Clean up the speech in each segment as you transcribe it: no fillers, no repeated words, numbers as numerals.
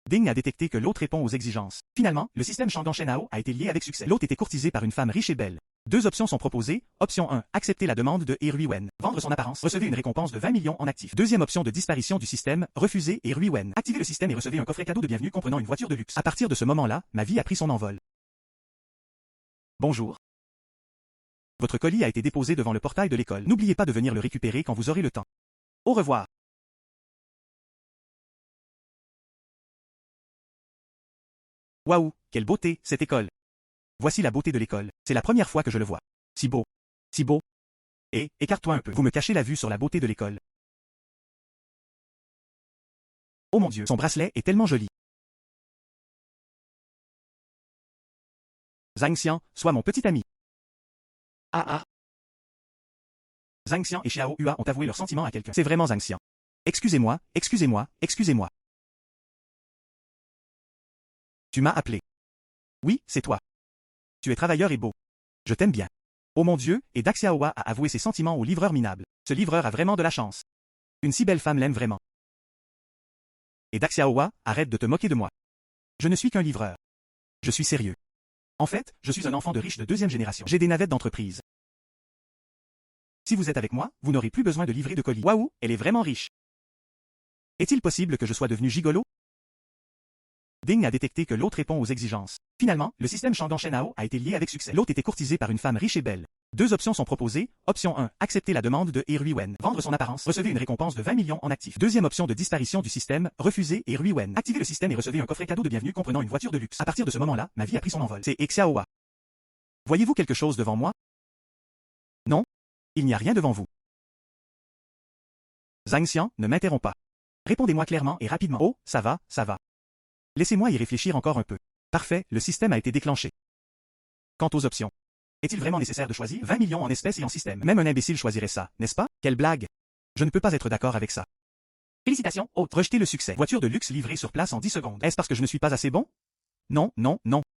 Ding a détecté que l'hôte répond aux exigences. Finalement, le système Shandong Shenhao a été lié avec succès. L'hôte était courtisé par une femme riche et belle. Deux options sont proposées. Option 1, accepter la demande de He Ruiwen. Vendre son apparence, recevez une récompense de 20 millions en actifs. Deuxième option de disparition du système, refuser He Ruiwen. Activez le système et recevez un coffret cadeau de bienvenue comprenant une voiture de luxe. À partir de ce moment-là, ma vie a pris son envol. Bonjour. Votre colis a été déposé devant le portail de l'école. N'oubliez pas de venir le récupérer quand vous aurez le temps. Au revoir. Waouh, quelle beauté, cette école. Voici la beauté de l'école. C'est la première fois que je le vois. Si beau. Si beau. Écarte-toi un peu. Vous me cachez la vue sur la beauté de l'école. Oh mon Dieu, son bracelet est tellement joli. Zhang Xian, sois mon petit ami. Ah. Zhang Xian et Xiao Hua ont avoué leurs sentiments à quelqu'un. C'est vraiment Zhang Xian. Excusez-moi. Tu m'as appelé. Oui, c'est toi. Tu es travailleur et beau. Je t'aime bien. Oh mon Dieu, et Dax Xiaohua a avoué ses sentiments au livreur minable. Ce livreur a vraiment de la chance. Une si belle femme l'aime vraiment. Et Dax Xiaohua, arrête de te moquer de moi. Je ne suis qu'un livreur. Je suis sérieux. En fait, je suis un enfant de riche de deuxième génération. J'ai des navettes d'entreprise. Si vous êtes avec moi, vous n'aurez plus besoin de livrer de colis. Waouh, elle est vraiment riche. Est-il possible que je sois devenu gigolo? Ding a détecté que l'hôte répond aux exigences. Finalement, le système Shandong Shenhao a été lié avec succès. L'hôte était courtisé par une femme riche et belle. Deux options sont proposées. Option 1, accepter la demande de He Ruiwen. Vendre son apparence, recevez une récompense de 20 millions en actifs. Deuxième option de disparition du système, refuser He Ruiwen. Activez le système et recevez un coffret cadeau de bienvenue comprenant une voiture de luxe. À partir de ce moment-là, ma vie a pris son envol. C'est Xiaohua. Voyez-vous quelque chose devant moi? Non? Il n'y a rien devant vous. Zhang Xian, ne m'interromps pas. Répondez-moi clairement et rapidement. Oh, ça va. Laissez-moi y réfléchir encore un peu. Parfait, le système a été déclenché. Quant aux options. Est-il vraiment nécessaire de choisir 20 millions en espèces et en système? Même un imbécile choisirait ça, n'est-ce pas? Quelle blague! Je ne peux pas être d'accord avec ça. Félicitations, hôte. Rejetez le succès. Voiture de luxe livrée sur place en 10 secondes. Est-ce parce que je ne suis pas assez bon? Non.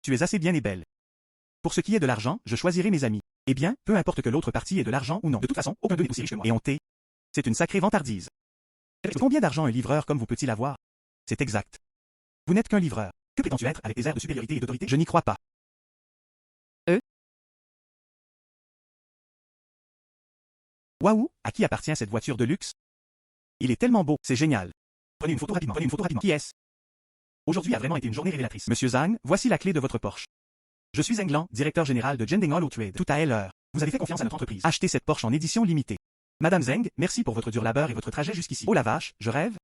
Tu es assez bien et belle. Pour ce qui est de l'argent, je choisirai mes amis. Eh bien, peu importe que l'autre partie ait de l'argent ou non. De toute façon, aucun d'eux n'est aussi riche que moi. Et on t'est. C'est une sacrée vantardise. Combien d'argent un livreur comme vous peut-il avoir? C'est exact. Vous n'êtes qu'un livreur. Que prétends-tu être avec tes airs de supériorité et d'autorité? Je n'y crois pas. Waouh, à qui appartient cette voiture de luxe? Il est tellement beau, c'est génial. Prenez une photo rapidement. Qui est-ce? Aujourd'hui a vraiment été une journée révélatrice. Monsieur Zhang, voici la clé de votre Porsche. Je suis Zheng Lan, directeur général de Jianding Auto Trade. Tout à l'heure. Vous avez fait confiance à notre entreprise. Achetez cette Porsche en édition limitée. Madame Zheng, merci pour votre dur labeur et votre trajet jusqu'ici. Oh la vache, je rêve?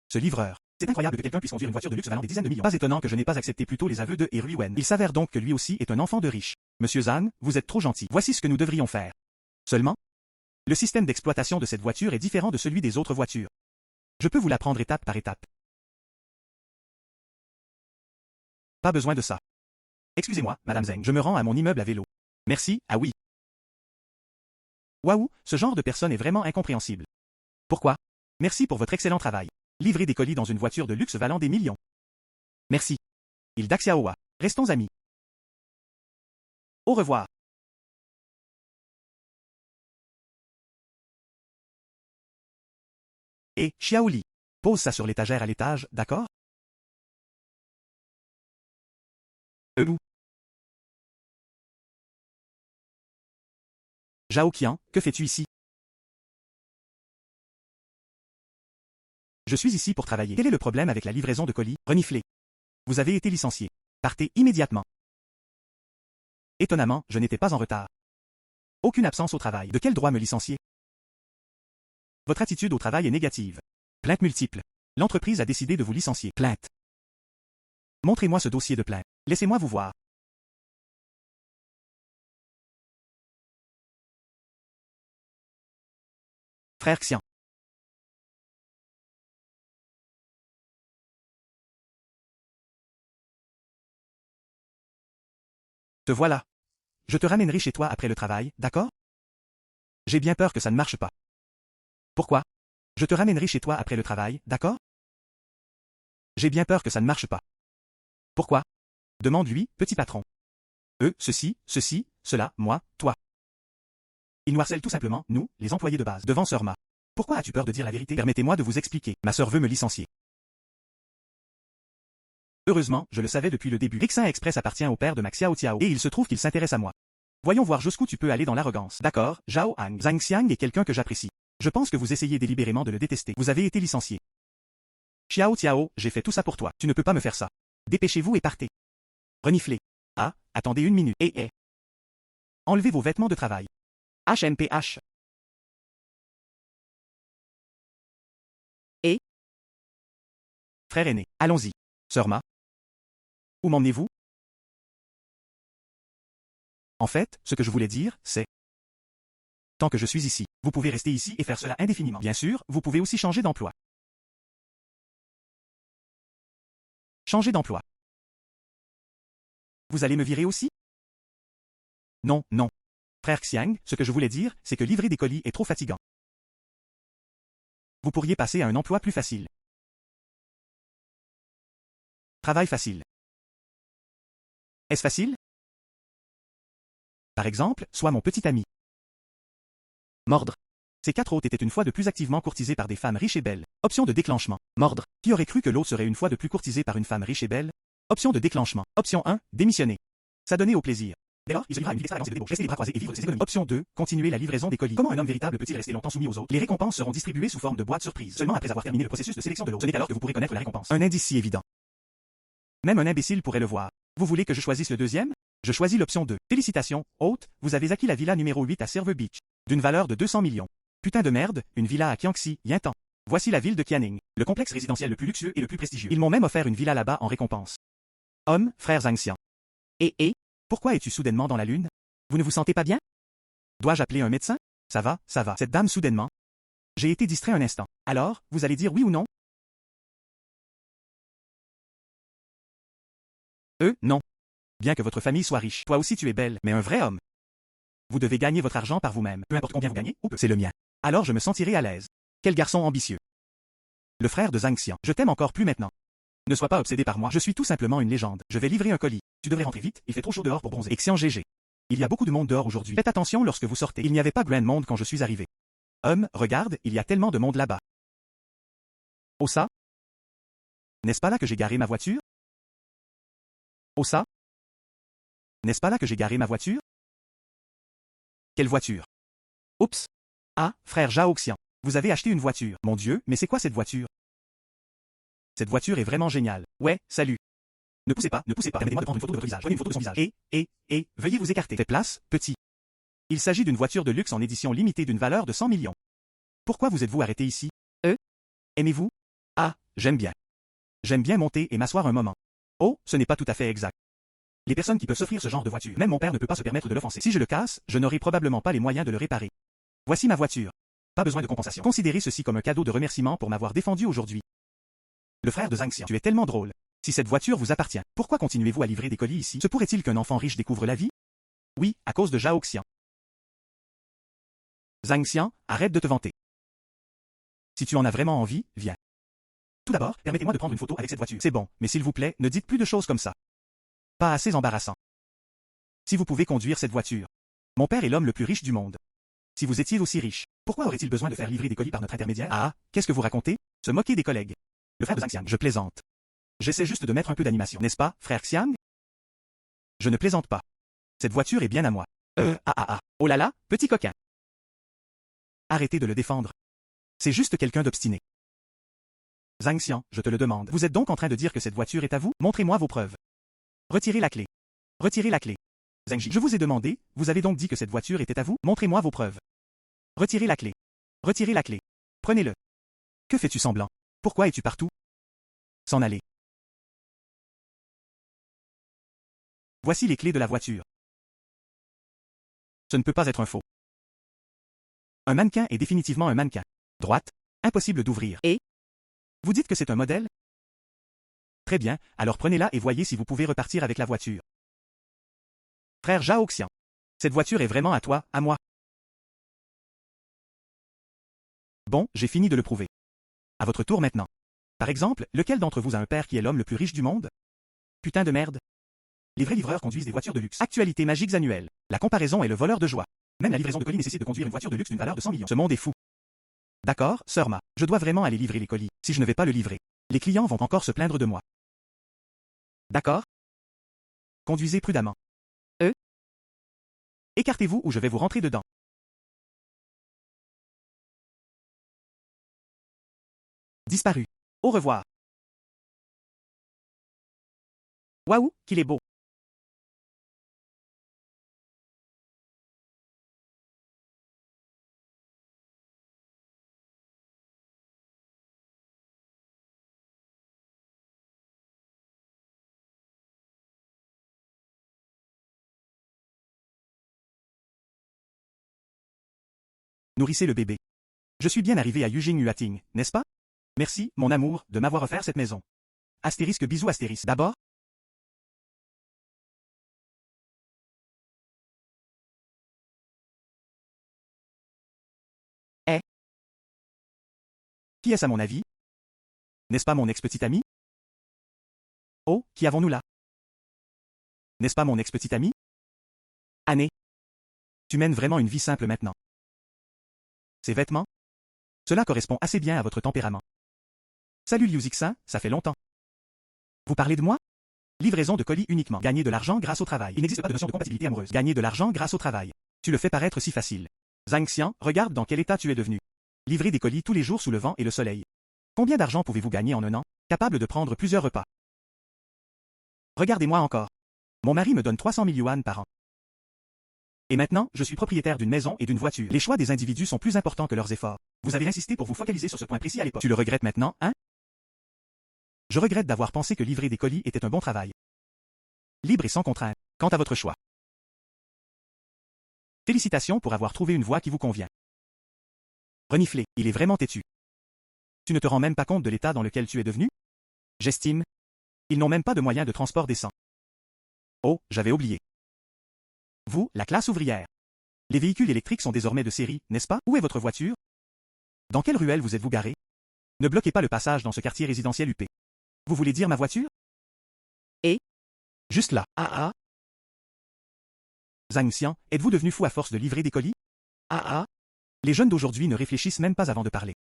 Ce livreur. C'est incroyable que quelqu'un puisse conduire une voiture de luxe valant des dizaines de millions. Pas étonnant que je n'ai pas accepté plus tôt les aveux de He Ruiwen. Il s'avère donc que lui aussi est un enfant de riche. Monsieur Zhang, vous êtes trop gentil. Voici ce que nous devrions faire. Seulement, le système d'exploitation de cette voiture est différent de celui des autres voitures. Je peux vous l'apprendre étape par étape. Pas besoin de ça. Excusez-moi, Madame Zheng, je me rends à mon immeuble à vélo. Merci, ah oui. Waouh, ce genre de personne est vraiment incompréhensible. Pourquoi? Merci pour votre excellent travail. Livrer des colis dans une voiture de luxe valant des millions. Merci. Il Dax Xiaohua. Restons amis. Au revoir. Et Xiaoli. Pose ça sur l'étagère à l'étage, d'accord? Où? Zhao Qian, que fais-tu ici? Je suis ici pour travailler. Quel est le problème avec la livraison de colis? Reniflé. Vous avez été licencié. Partez immédiatement. Étonnamment, je n'étais pas en retard. Aucune absence au travail. De quel droit me licencier? Votre attitude au travail est négative. Plainte multiple. L'entreprise a décidé de vous licencier. Plainte. Montrez-moi ce dossier de plainte. Laissez-moi vous voir. Frère Xian. Te voilà. Je te ramènerai chez toi après le travail, d'accord? J'ai bien peur que ça ne marche pas. Pourquoi? Je te ramènerai chez toi après le travail, d'accord? J'ai bien peur que ça ne marche pas. Pourquoi? Demande-lui, petit patron. Ceci, cela, moi, toi. Il nous harcèle tout simplement, nous, les employés de base, devant Sœur Ma. Pourquoi as-tu peur de dire la vérité? Permettez-moi de vous expliquer. Ma sœur veut me licencier. Heureusement, je le savais depuis le début. Exin Express appartient au père de Maxiao Tiao et il se trouve qu'il s'intéresse à moi. Voyons voir jusqu'où tu peux aller dans l'arrogance. D'accord, Zhao Han. Zhang Xiang est quelqu'un que j'apprécie. Je pense que vous essayez délibérément de le détester. Vous avez été licencié. Xiao Tiao, j'ai fait tout ça pour toi. Tu ne peux pas me faire ça. Dépêchez-vous et partez. Reniflez. Ah, attendez une minute. Enlevez vos vêtements de travail. HMPH. Frère aîné, allons-y. Sœur Ma. Où m'emmenez-vous? En fait, ce que je voulais dire, c'est... Tant que je suis ici, vous pouvez rester ici et faire cela indéfiniment. Bien sûr, vous pouvez aussi changer d'emploi. Changer d'emploi. Vous allez me virer aussi? Non, non. Frère Xiang, ce que je voulais dire, c'est que livrer des colis est trop fatigant. Vous pourriez passer à un emploi plus facile. Travail facile. Est-ce facile? Par exemple, sois mon petit ami. Mordre. Ces 4 hôtes étaient une fois de plus activement courtisés par des femmes riches et belles. Option de déclenchement. Mordre. Qui aurait cru que l'autre serait une fois de plus courtisé par une femme riche et belle? Option de déclenchement. Option 1, démissionner. S'adonner au plaisir. Dès lors, il se livra à une vie d'extravagance et de débauche, laisser les bras croisés et vivre de ses économies. Option 2, continuer la livraison des colis. Comment un homme véritable peut-il rester longtemps soumis aux autres? Les récompenses seront distribuées sous forme de boîtes surprises, seulement après avoir terminé le processus de sélection de l'autre. Ce n'est alors que vous pourrez connaître la récompense. Un indice si évident. Même un imbécile pourrait le voir. Vous voulez que je choisisse le deuxième? Je choisis l'option 2. Félicitations, hôte, vous avez acquis la villa numéro 8 à Silver Beach. D'une valeur de 200 millions. Putain de merde, une villa à Kiangxi, Yintan. Voici la ville de Qianing, le complexe résidentiel le plus luxueux et le plus prestigieux. Ils m'ont même offert une villa là-bas en récompense. Homme, frère Zhang Xiang. Pourquoi es-tu soudainement dans la lune? Vous ne vous sentez pas bien? Dois-je appeler un médecin? Ça va, ça va. Cette dame soudainement. J'ai été distrait un instant. Alors, vous allez dire oui ou non? Non. Bien que votre famille soit riche, toi aussi tu es belle, mais un vrai homme. Vous devez gagner votre argent par vous-même, peu importe combien vous gagnez, ou peu. C'est le mien. Alors je me sentirai à l'aise. Quel garçon ambitieux. Le frère de Zhang Xiang. Je t'aime encore plus maintenant. Ne sois pas obsédé par moi, je suis tout simplement une légende. Je vais livrer un colis. Tu devrais rentrer vite, il fait trop chaud dehors pour bronzer. Xiang GG. Il y a beaucoup de monde dehors aujourd'hui. Faites attention lorsque vous sortez. Il n'y avait pas grand monde quand je suis arrivé. Regarde, il y a tellement de monde là-bas. Oh ça? N'est-ce pas là que j'ai garé ma voiture? Oh ça? N'est-ce pas là que j'ai garé ma voiture? Quelle voiture? Oups. Ah, frère Zhao Xiang. Vous avez acheté une voiture. Mon Dieu, mais c'est quoi cette voiture? Cette voiture est vraiment géniale. Ouais, salut. Ne poussez pas, permettez-moi de prendre une photo de votre visage. Prenez une photo de son visage. Veuillez vous écarter. Faites place, petit. Il s'agit d'une voiture de luxe en édition limitée d'une valeur de 100 millions. Pourquoi vous êtes-vous arrêté ici? Aimez-vous? Ah, j'aime bien. J'aime bien monter et m'asseoir un moment. Oh, ce n'est pas tout à fait exact. Les personnes qui peuvent s'offrir ce genre de voiture, même mon père ne peut pas se permettre de l'offenser. Si je le casse, je n'aurai probablement pas les moyens de le réparer. Voici ma voiture. Pas besoin de compensation. Considérez ceci comme un cadeau de remerciement pour m'avoir défendu aujourd'hui. Le frère de Zhang Xiang. Tu es tellement drôle. Si cette voiture vous appartient, pourquoi continuez-vous à livrer des colis ici? Se pourrait-il qu'un enfant riche découvre la vie? Oui, à cause de Zhao Xiang. Zhang Xiang, arrête de te vanter. Si tu en as vraiment envie, viens. Tout d'abord, permettez-moi de prendre une photo avec cette voiture. C'est bon, mais s'il vous plaît, ne dites plus de choses comme ça. Pas assez embarrassant. Si vous pouvez conduire cette voiture. Mon père est l'homme le plus riche du monde. Si vous étiez aussi riche, pourquoi aurait-il besoin de faire livrer des colis par notre intermédiaire? Ah, qu'est-ce que vous racontez? Se moquer des collègues. Le frère de Zhang Xiang. Je plaisante. J'essaie juste de mettre un peu d'animation, n'est-ce pas, frère Xiang? Je ne plaisante pas. Cette voiture est bien à moi. Oh là là, petit coquin. Arrêtez de le défendre. C'est juste quelqu'un d'obstiné. Zhang Xiang, je te le demande. Vous êtes donc en train de dire que cette voiture est à vous? Montrez-moi vos preuves. Retirez la clé. Retirez la clé. Zhengji, je vous ai demandé, vous avez donc dit que cette voiture était à vous? Montrez-moi vos preuves. Retirez la clé. Retirez la clé. Prenez-le. Que fais-tu semblant? Pourquoi es-tu partout? S'en aller. Voici les clés de la voiture. Ce ne peut pas être un faux. Un mannequin est définitivement un mannequin. Droite. Impossible d'ouvrir. Vous dites que c'est un modèle? Très bien, alors prenez-la et voyez si vous pouvez repartir avec la voiture. Frère Zhao Xiang. Cette voiture est vraiment à toi, à moi. Bon, j'ai fini de le prouver. À votre tour maintenant. Par exemple, lequel d'entre vous a un père qui est l'homme le plus riche du monde? Putain de merde. Les vrais livreurs conduisent des voitures de luxe. Actualités magiques annuelles. La comparaison est le voleur de joie. Même la livraison de colis nécessite de conduire une voiture de luxe d'une valeur de 100 millions. Ce monde est fou. D'accord, sœur Ma. Je dois vraiment aller livrer les colis. Si je ne vais pas le livrer, les clients vont encore se plaindre de moi. D'accord? Conduisez prudemment. Écartez-vous ou je vais vous rentrer dedans. Disparu. Au revoir. Waouh, qu'il est beau. Nourrissez le bébé. Je suis bien arrivé à Eugene Huating, n'est-ce pas? Merci, mon amour, de m'avoir offert cette maison. Astérisque bisous astérisque. D'abord, est. Qui est-ce à mon avis? N'est-ce pas mon ex-petit ami? Oh, qui avons-nous là? N'est-ce pas mon ex-petit ami? Anne. Tu mènes vraiment une vie simple maintenant. Ces vêtements? Cela correspond assez bien à votre tempérament. Salut Liu Zixin, ça fait longtemps. Vous parlez de moi? Livraison de colis uniquement. Gagner de l'argent grâce au travail. Il n'existe pas de notion de compatibilité amoureuse. Gagner de l'argent grâce au travail. Tu le fais paraître si facile. Zhang Xian, regarde dans quel état tu es devenu. Livrer des colis tous les jours sous le vent et le soleil. Combien d'argent pouvez-vous gagner en un an? Capable de prendre plusieurs repas. Regardez-moi encore. Mon mari me donne 300 000 yuan par an. Et maintenant, je suis propriétaire d'une maison et d'une voiture. Les choix des individus sont plus importants que leurs efforts. Vous avez insisté pour vous focaliser sur ce point précis à l'époque. Tu le regrettes maintenant, hein? Je regrette d'avoir pensé que livrer des colis était un bon travail. Libre et sans contrainte. Quant à votre choix. Félicitations pour avoir trouvé une voie qui vous convient. Renifler, il est vraiment têtu. Tu ne te rends même pas compte de l'état dans lequel tu es devenu? J'estime. Ils n'ont même pas de moyens de transport décents. Oh, j'avais oublié. Vous, la classe ouvrière. Les véhicules électriques sont désormais de série, n'est-ce pas? Où est votre voiture? Dans quelle ruelle vous êtes-vous garé? Ne bloquez pas le passage dans ce quartier résidentiel huppé. Vous voulez dire ma voiture? Et? Juste là. Ah ah. Zhang Xian, êtes-vous devenu fou à force de livrer des colis? Ah ah. Les jeunes d'aujourd'hui ne réfléchissent même pas avant de parler.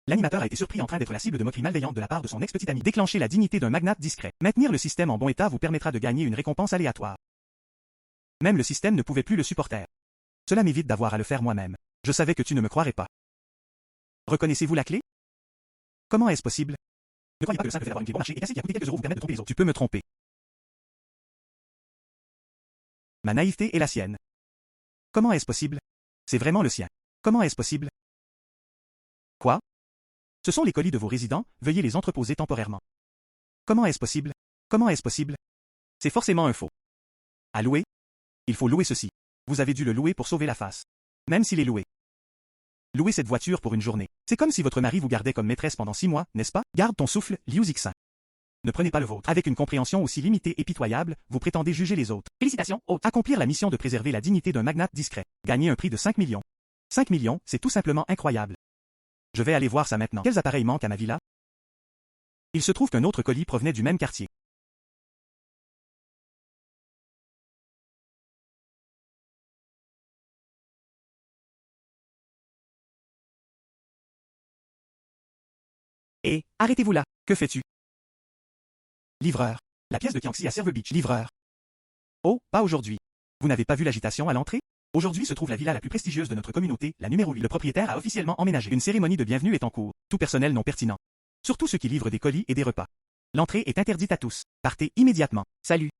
L'animateur a été surpris en train d'être la cible de moqueries malveillantes de la part de son ex-petit ami. Déclencher la dignité d'un magnate discret. Maintenir le système en bon état vous permettra de gagner une récompense aléatoire. Même le système ne pouvait plus le supporter. Cela m'évite d'avoir à le faire moi-même. Je savais que tu ne me croirais pas. Reconnaissez-vous la clé? Comment est-ce possible? Ne croyez pas que le simple fait d'avoir une clé bon marché et cassée qui a coûté quelques euros vous permette de tromper les autres. Tu peux me tromper. Ma naïveté est la sienne. Comment est-ce possible? C'est vraiment le sien. Comment est-ce possible? Quoi? Ce sont les colis de vos résidents, veuillez les entreposer temporairement. Comment est-ce possible? Comment est-ce possible? C'est forcément un faux. À louer? Il faut louer ceci. Vous avez dû le louer pour sauver la face. Même s'il est loué. Louer cette voiture pour une journée. C'est comme si votre mari vous gardait comme maîtresse pendant 6 mois, n'est-ce pas? Garde ton souffle, Liu Zixin. Ne prenez pas le vôtre. Avec une compréhension aussi limitée et pitoyable, vous prétendez juger les autres. Félicitations, hôte. Accomplir la mission de préserver la dignité d'un magnate discret. Gagner un prix de 5 millions. 5 millions, c'est tout simplement incroyable. Je vais aller voir ça maintenant. Quels appareils manquent à ma villa? Il se trouve qu'un autre colis provenait du même quartier. Et, arrêtez-vous là. Que fais-tu? Livreur. La pièce de Kiangxi à Serve Beach. Livreur. Oh, pas aujourd'hui. Vous n'avez pas vu l'agitation à l'entrée? Aujourd'hui se trouve la villa la plus prestigieuse de notre communauté, la numéro 8. Le propriétaire a officiellement emménagé. Une cérémonie de bienvenue est en cours. Tout personnel non pertinent. Surtout ceux qui livrent des colis et des repas. L'entrée est interdite à tous. Partez immédiatement. Salut.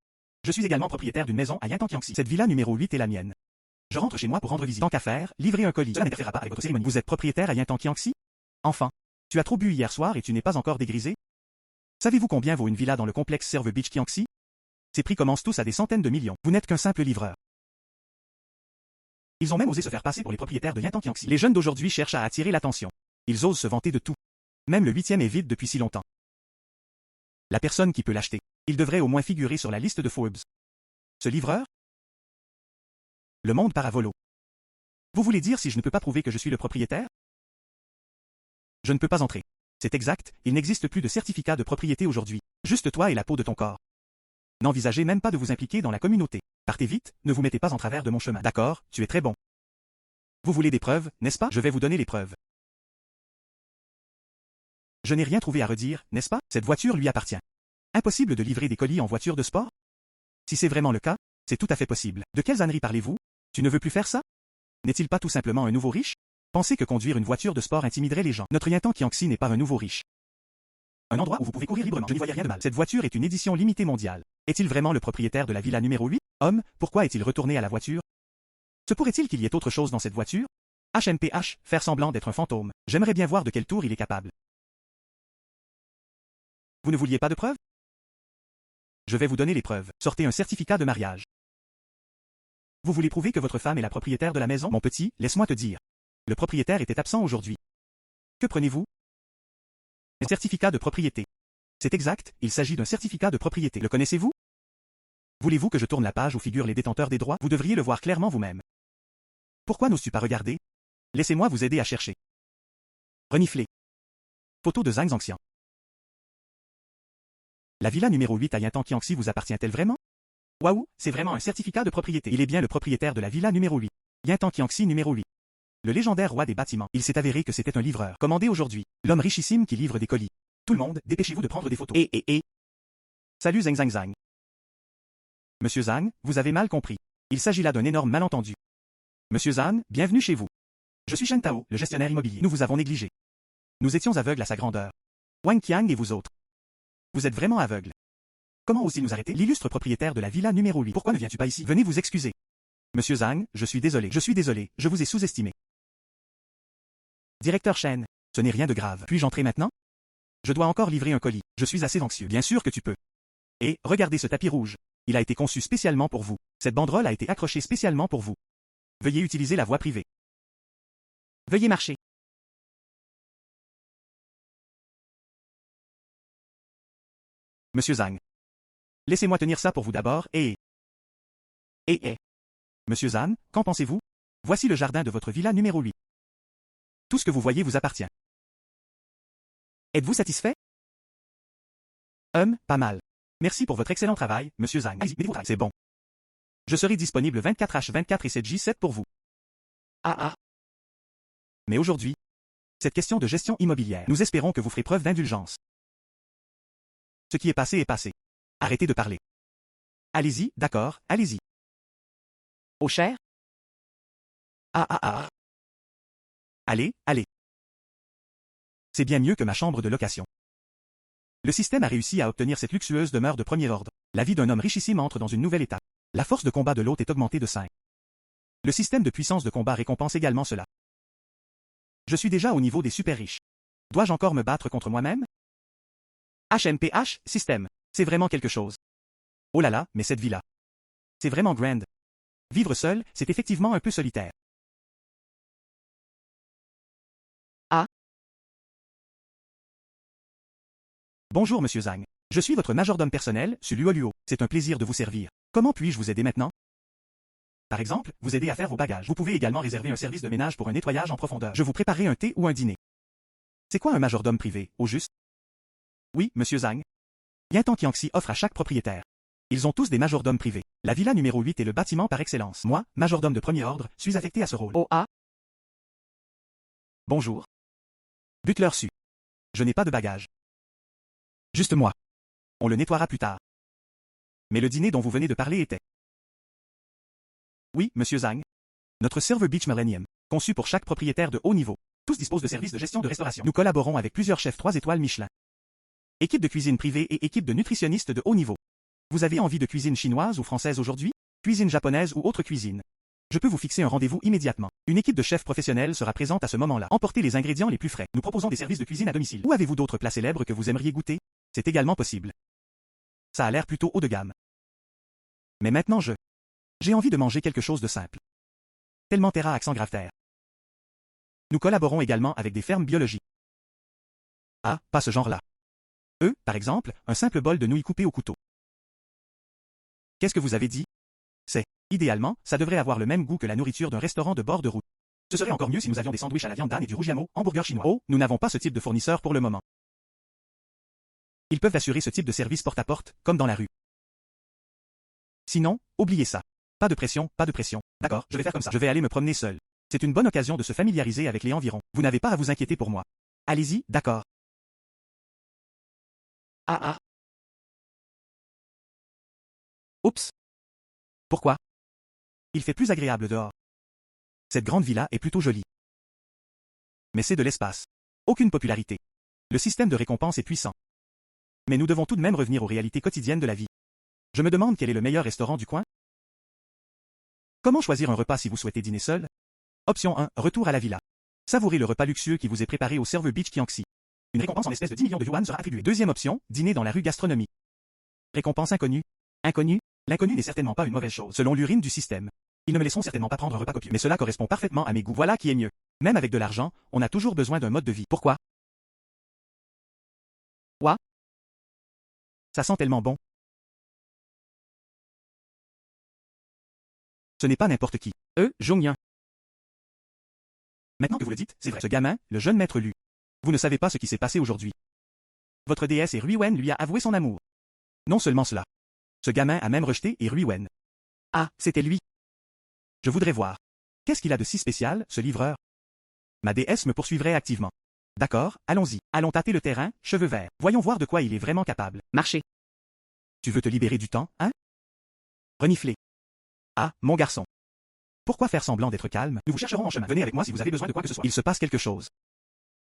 Je suis également propriétaire d'une maison à Yantan Kiangxi. Cette villa numéro 8 est la mienne. Je rentre chez moi pour rendre visite. Tant qu'à faire, livrer un colis. Cela n'interférera pas avec votre cérémonie. Vous êtes propriétaire à Yantan Kiangxi? Enfin. Tu as trop bu hier soir et tu n'es pas encore dégrisé? Savez-vous combien vaut une villa dans le complexe Serve Beach Kiangxi? Ces prix commencent tous à des centaines de millions. Vous n'êtes qu'un simple livreur. Ils ont même osé se faire passer pour les propriétaires de Yantan Kiangxi. Les jeunes d'aujourd'hui cherchent à attirer l'attention. Ils osent se vanter de tout. Même le 8e est vide depuis si longtemps. La personne qui peut l'acheter. Il devrait au moins figurer sur la liste de Forbes. Ce livreur? Le monde part à volo. Vous voulez dire si je ne peux pas prouver que je suis le propriétaire? Je ne peux pas entrer. C'est exact, il n'existe plus de certificat de propriété aujourd'hui. Juste toi et la peau de ton corps. N'envisagez même pas de vous impliquer dans la communauté. Partez vite, ne vous mettez pas en travers de mon chemin. D'accord, tu es très bon. Vous voulez des preuves, n'est-ce pas? Je vais vous donner les preuves. Je n'ai rien trouvé à redire, n'est-ce pas? Cette voiture lui appartient. Impossible de livrer des colis en voiture de sport? Si c'est vraiment le cas, c'est tout à fait possible. De quelles âneries parlez-vous? Tu ne veux plus faire ça? N'est-il pas tout simplement un nouveau riche? Pensez que conduire une voiture de sport intimiderait les gens. Notre Yintan Qianxi n'est pas un nouveau riche. Un endroit où vous pouvez courir librement. Je n'y voyais rien de mal. Cette voiture est une édition limitée mondiale. Est-il vraiment le propriétaire de la villa numéro 8? Homme, pourquoi est-il retourné à la voiture? Se pourrait-il qu'il y ait autre chose dans cette voiture? HMPH, faire semblant d'être un fantôme. J'aimerais bien voir de quel tour il est capable. Vous ne vouliez pas de preuves? Je vais vous donner les preuves. Sortez un certificat de mariage. Vous voulez prouver que votre femme est la propriétaire de la maison? Mon petit, laisse-moi te dire. Le propriétaire était absent aujourd'hui. Que prenez-vous? Un certificat de propriété. C'est exact, il s'agit d'un certificat de propriété. Le connaissez-vous? Voulez-vous que je tourne la page où figurent les détenteurs des droits? Vous devriez le voir clairement vous-même. Pourquoi n'oses-tu pas regarder? Laissez-moi vous aider à chercher. Renifler. Photo de Zhang Zhangxian. La villa numéro 8 à Yintan Qianxi vous appartient-elle vraiment? Waouh, c'est vraiment un certificat de propriété. Il est bien le propriétaire de la villa numéro 8. Yintan Qianxi numéro 8. Le légendaire roi des bâtiments. Il s'est avéré que c'était un livreur. Commandé aujourd'hui. L'homme richissime qui livre des colis. Tout le monde, dépêchez-vous de prendre des photos. Salut Zhang Zhang Zhang. Monsieur Zhang, vous avez mal compris. Il s'agit là d'un énorme malentendu. Monsieur Zhang, bienvenue chez vous. Je suis Shen Tao, le gestionnaire immobilier. Nous vous avons négligé. Nous étions aveugles à sa grandeur. Wang Qiang et vous autres. Vous êtes vraiment aveugles. Comment osez nous arrêter? L'illustre propriétaire de la villa numéro 8. Pourquoi ne viens-tu pas ici? Venez vous excuser. Monsieur Zhang, je suis désolé, je vous ai sous-estimé. Directeur Shen, ce n'est rien de grave. Puis-je entrer maintenant? Je dois encore livrer un colis. Je suis assez anxieux. Bien sûr que tu peux. Et, regardez ce tapis rouge. Il a été conçu spécialement pour vous. Cette banderole a été accrochée spécialement pour vous. Veuillez utiliser la voie privée. Veuillez marcher. Monsieur Zhang. Laissez-moi tenir ça pour vous d'abord, Monsieur Zhang, qu'en pensez-vous? Voici le jardin de votre villa numéro 8. Tout ce que vous voyez vous appartient. Êtes-vous satisfait? Pas mal. Merci pour votre excellent travail, monsieur Zhang. C'est bon. Je serai disponible 24h24 et 7J7 pour vous. Mais aujourd'hui, cette question de gestion immobilière, nous espérons que vous ferez preuve d'indulgence. Ce qui est passé est passé. Arrêtez de parler. Allez-y, d'accord, allez-y. Oh cher? Allez, allez. C'est bien mieux que ma chambre de location. Le système a réussi à obtenir cette luxueuse demeure de premier ordre. La vie d'un homme richissime entre dans une nouvelle étape. La force de combat de l'hôte est augmentée de 5. Le système de puissance de combat récompense également cela. Je suis déjà au niveau des super riches. Dois-je encore me battre contre moi-même? HMPH, système. C'est vraiment quelque chose. Oh là là, mais cette vie-là. C'est vraiment grand. Vivre seul, c'est effectivement un peu solitaire. Bonjour monsieur Zhang. Je suis votre majordome personnel, Su Luo. C'est un plaisir de vous servir. Comment puis-je vous aider maintenant? Par exemple, vous aider à faire vos bagages. Vous pouvez également réserver un service de ménage pour un nettoyage en profondeur. Je vous préparerai un thé ou un dîner. C'est quoi un majordome privé, au juste? Oui, monsieur Zhang. Yintan Qianxi offre à chaque propriétaire. Ils ont tous des majordomes privés. La villa numéro 8 est le bâtiment par excellence. Moi, majordome de premier ordre, suis affecté à ce rôle. Bonjour. Butler Su. Je n'ai pas de bagages. Juste moi. On le nettoiera plus tard. Mais le dîner dont vous venez de parler était... Oui, monsieur Zhang. Notre Silver Beach Millennium, conçu pour chaque propriétaire de haut niveau. Tous disposent de services de gestion de restauration. Nous collaborons avec plusieurs chefs 3 étoiles Michelin. Équipe de cuisine privée et équipe de nutritionnistes de haut niveau. Vous avez envie de cuisine chinoise ou française aujourd'hui? Cuisine japonaise ou autre cuisine? Je peux vous fixer un rendez-vous immédiatement. Une équipe de chefs professionnels sera présente à ce moment-là. Emportez les ingrédients les plus frais. Nous proposons des services de cuisine à domicile. Ou avez-vous d'autres plats célèbres que vous aimeriez goûter? C'est également possible. Ça a l'air plutôt haut de gamme. Mais maintenant j'ai envie de manger quelque chose de simple. Tellement terra accent grave terre. Nous collaborons également avec des fermes biologiques. Ah, pas ce genre-là. Par exemple, un simple bol de nouilles coupées au couteau. Qu'est-ce que vous avez dit? Idéalement, ça devrait avoir le même goût que la nourriture d'un restaurant de bord de route. Ce serait encore mieux si nous avions des sandwichs à la viande d'âne et du rougiamo, hamburger chinois. Oh, nous n'avons pas ce type de fournisseur pour le moment. Ils peuvent assurer ce type de service porte-à-porte, comme dans la rue. Sinon, oubliez ça. Pas de pression, pas de pression. D'accord, je vais faire comme ça. Je vais aller me promener seul. C'est une bonne occasion de se familiariser avec les environs. Vous n'avez pas à vous inquiéter pour moi. Allez-y, d'accord. Oups. Pourquoi? Il fait plus agréable dehors. Cette grande villa est plutôt jolie. Mais c'est de l'espace. Aucune popularité. Le système de récompense est puissant. Mais nous devons tout de même revenir aux réalités quotidiennes de la vie. Je me demande quel est le meilleur restaurant du coin? Comment choisir un repas si vous souhaitez dîner seul? Option 1, retour à la villa. Savourez le repas luxueux qui vous est préparé au Serve Beach Kiangxi. Une récompense en espèces de 10 millions de yuan sera attribuée. Deuxième option, dîner dans la rue gastronomie. Récompense inconnue. Inconnu? L'inconnu n'est certainement pas une mauvaise chose, selon l'urine du système. Ils ne me laisseront certainement pas prendre un repas copieux, mais cela correspond parfaitement à mes goûts. Voilà qui est mieux. Même avec de l'argent, on a toujours besoin d'un mode de vie. Pourquoi? Quoi? Ça sent tellement bon. Ce n'est pas n'importe qui. Zhongyan. Maintenant que vous le dites, c'est vrai. Ce gamin, le jeune maître Lu. Vous ne savez pas ce qui s'est passé aujourd'hui. Votre déesse et Ruiwen lui a avoué son amour. Non seulement cela. Ce gamin a même rejeté et Ruiwen. Ah, c'était lui. Je voudrais voir. Qu'est-ce qu'il a de si spécial, ce livreur? Ma déesse me poursuivrait activement. D'accord, allons-y. Allons tâter le terrain, cheveux verts. Voyons voir de quoi il est vraiment capable. Marcher. Tu veux te libérer du temps, hein? Renifler. Ah, mon garçon. Pourquoi faire semblant d'être calme? Nous vous chercherons en chemin. Venez avec moi si vous avez besoin de quoi que ce soit. Il se passe quelque chose.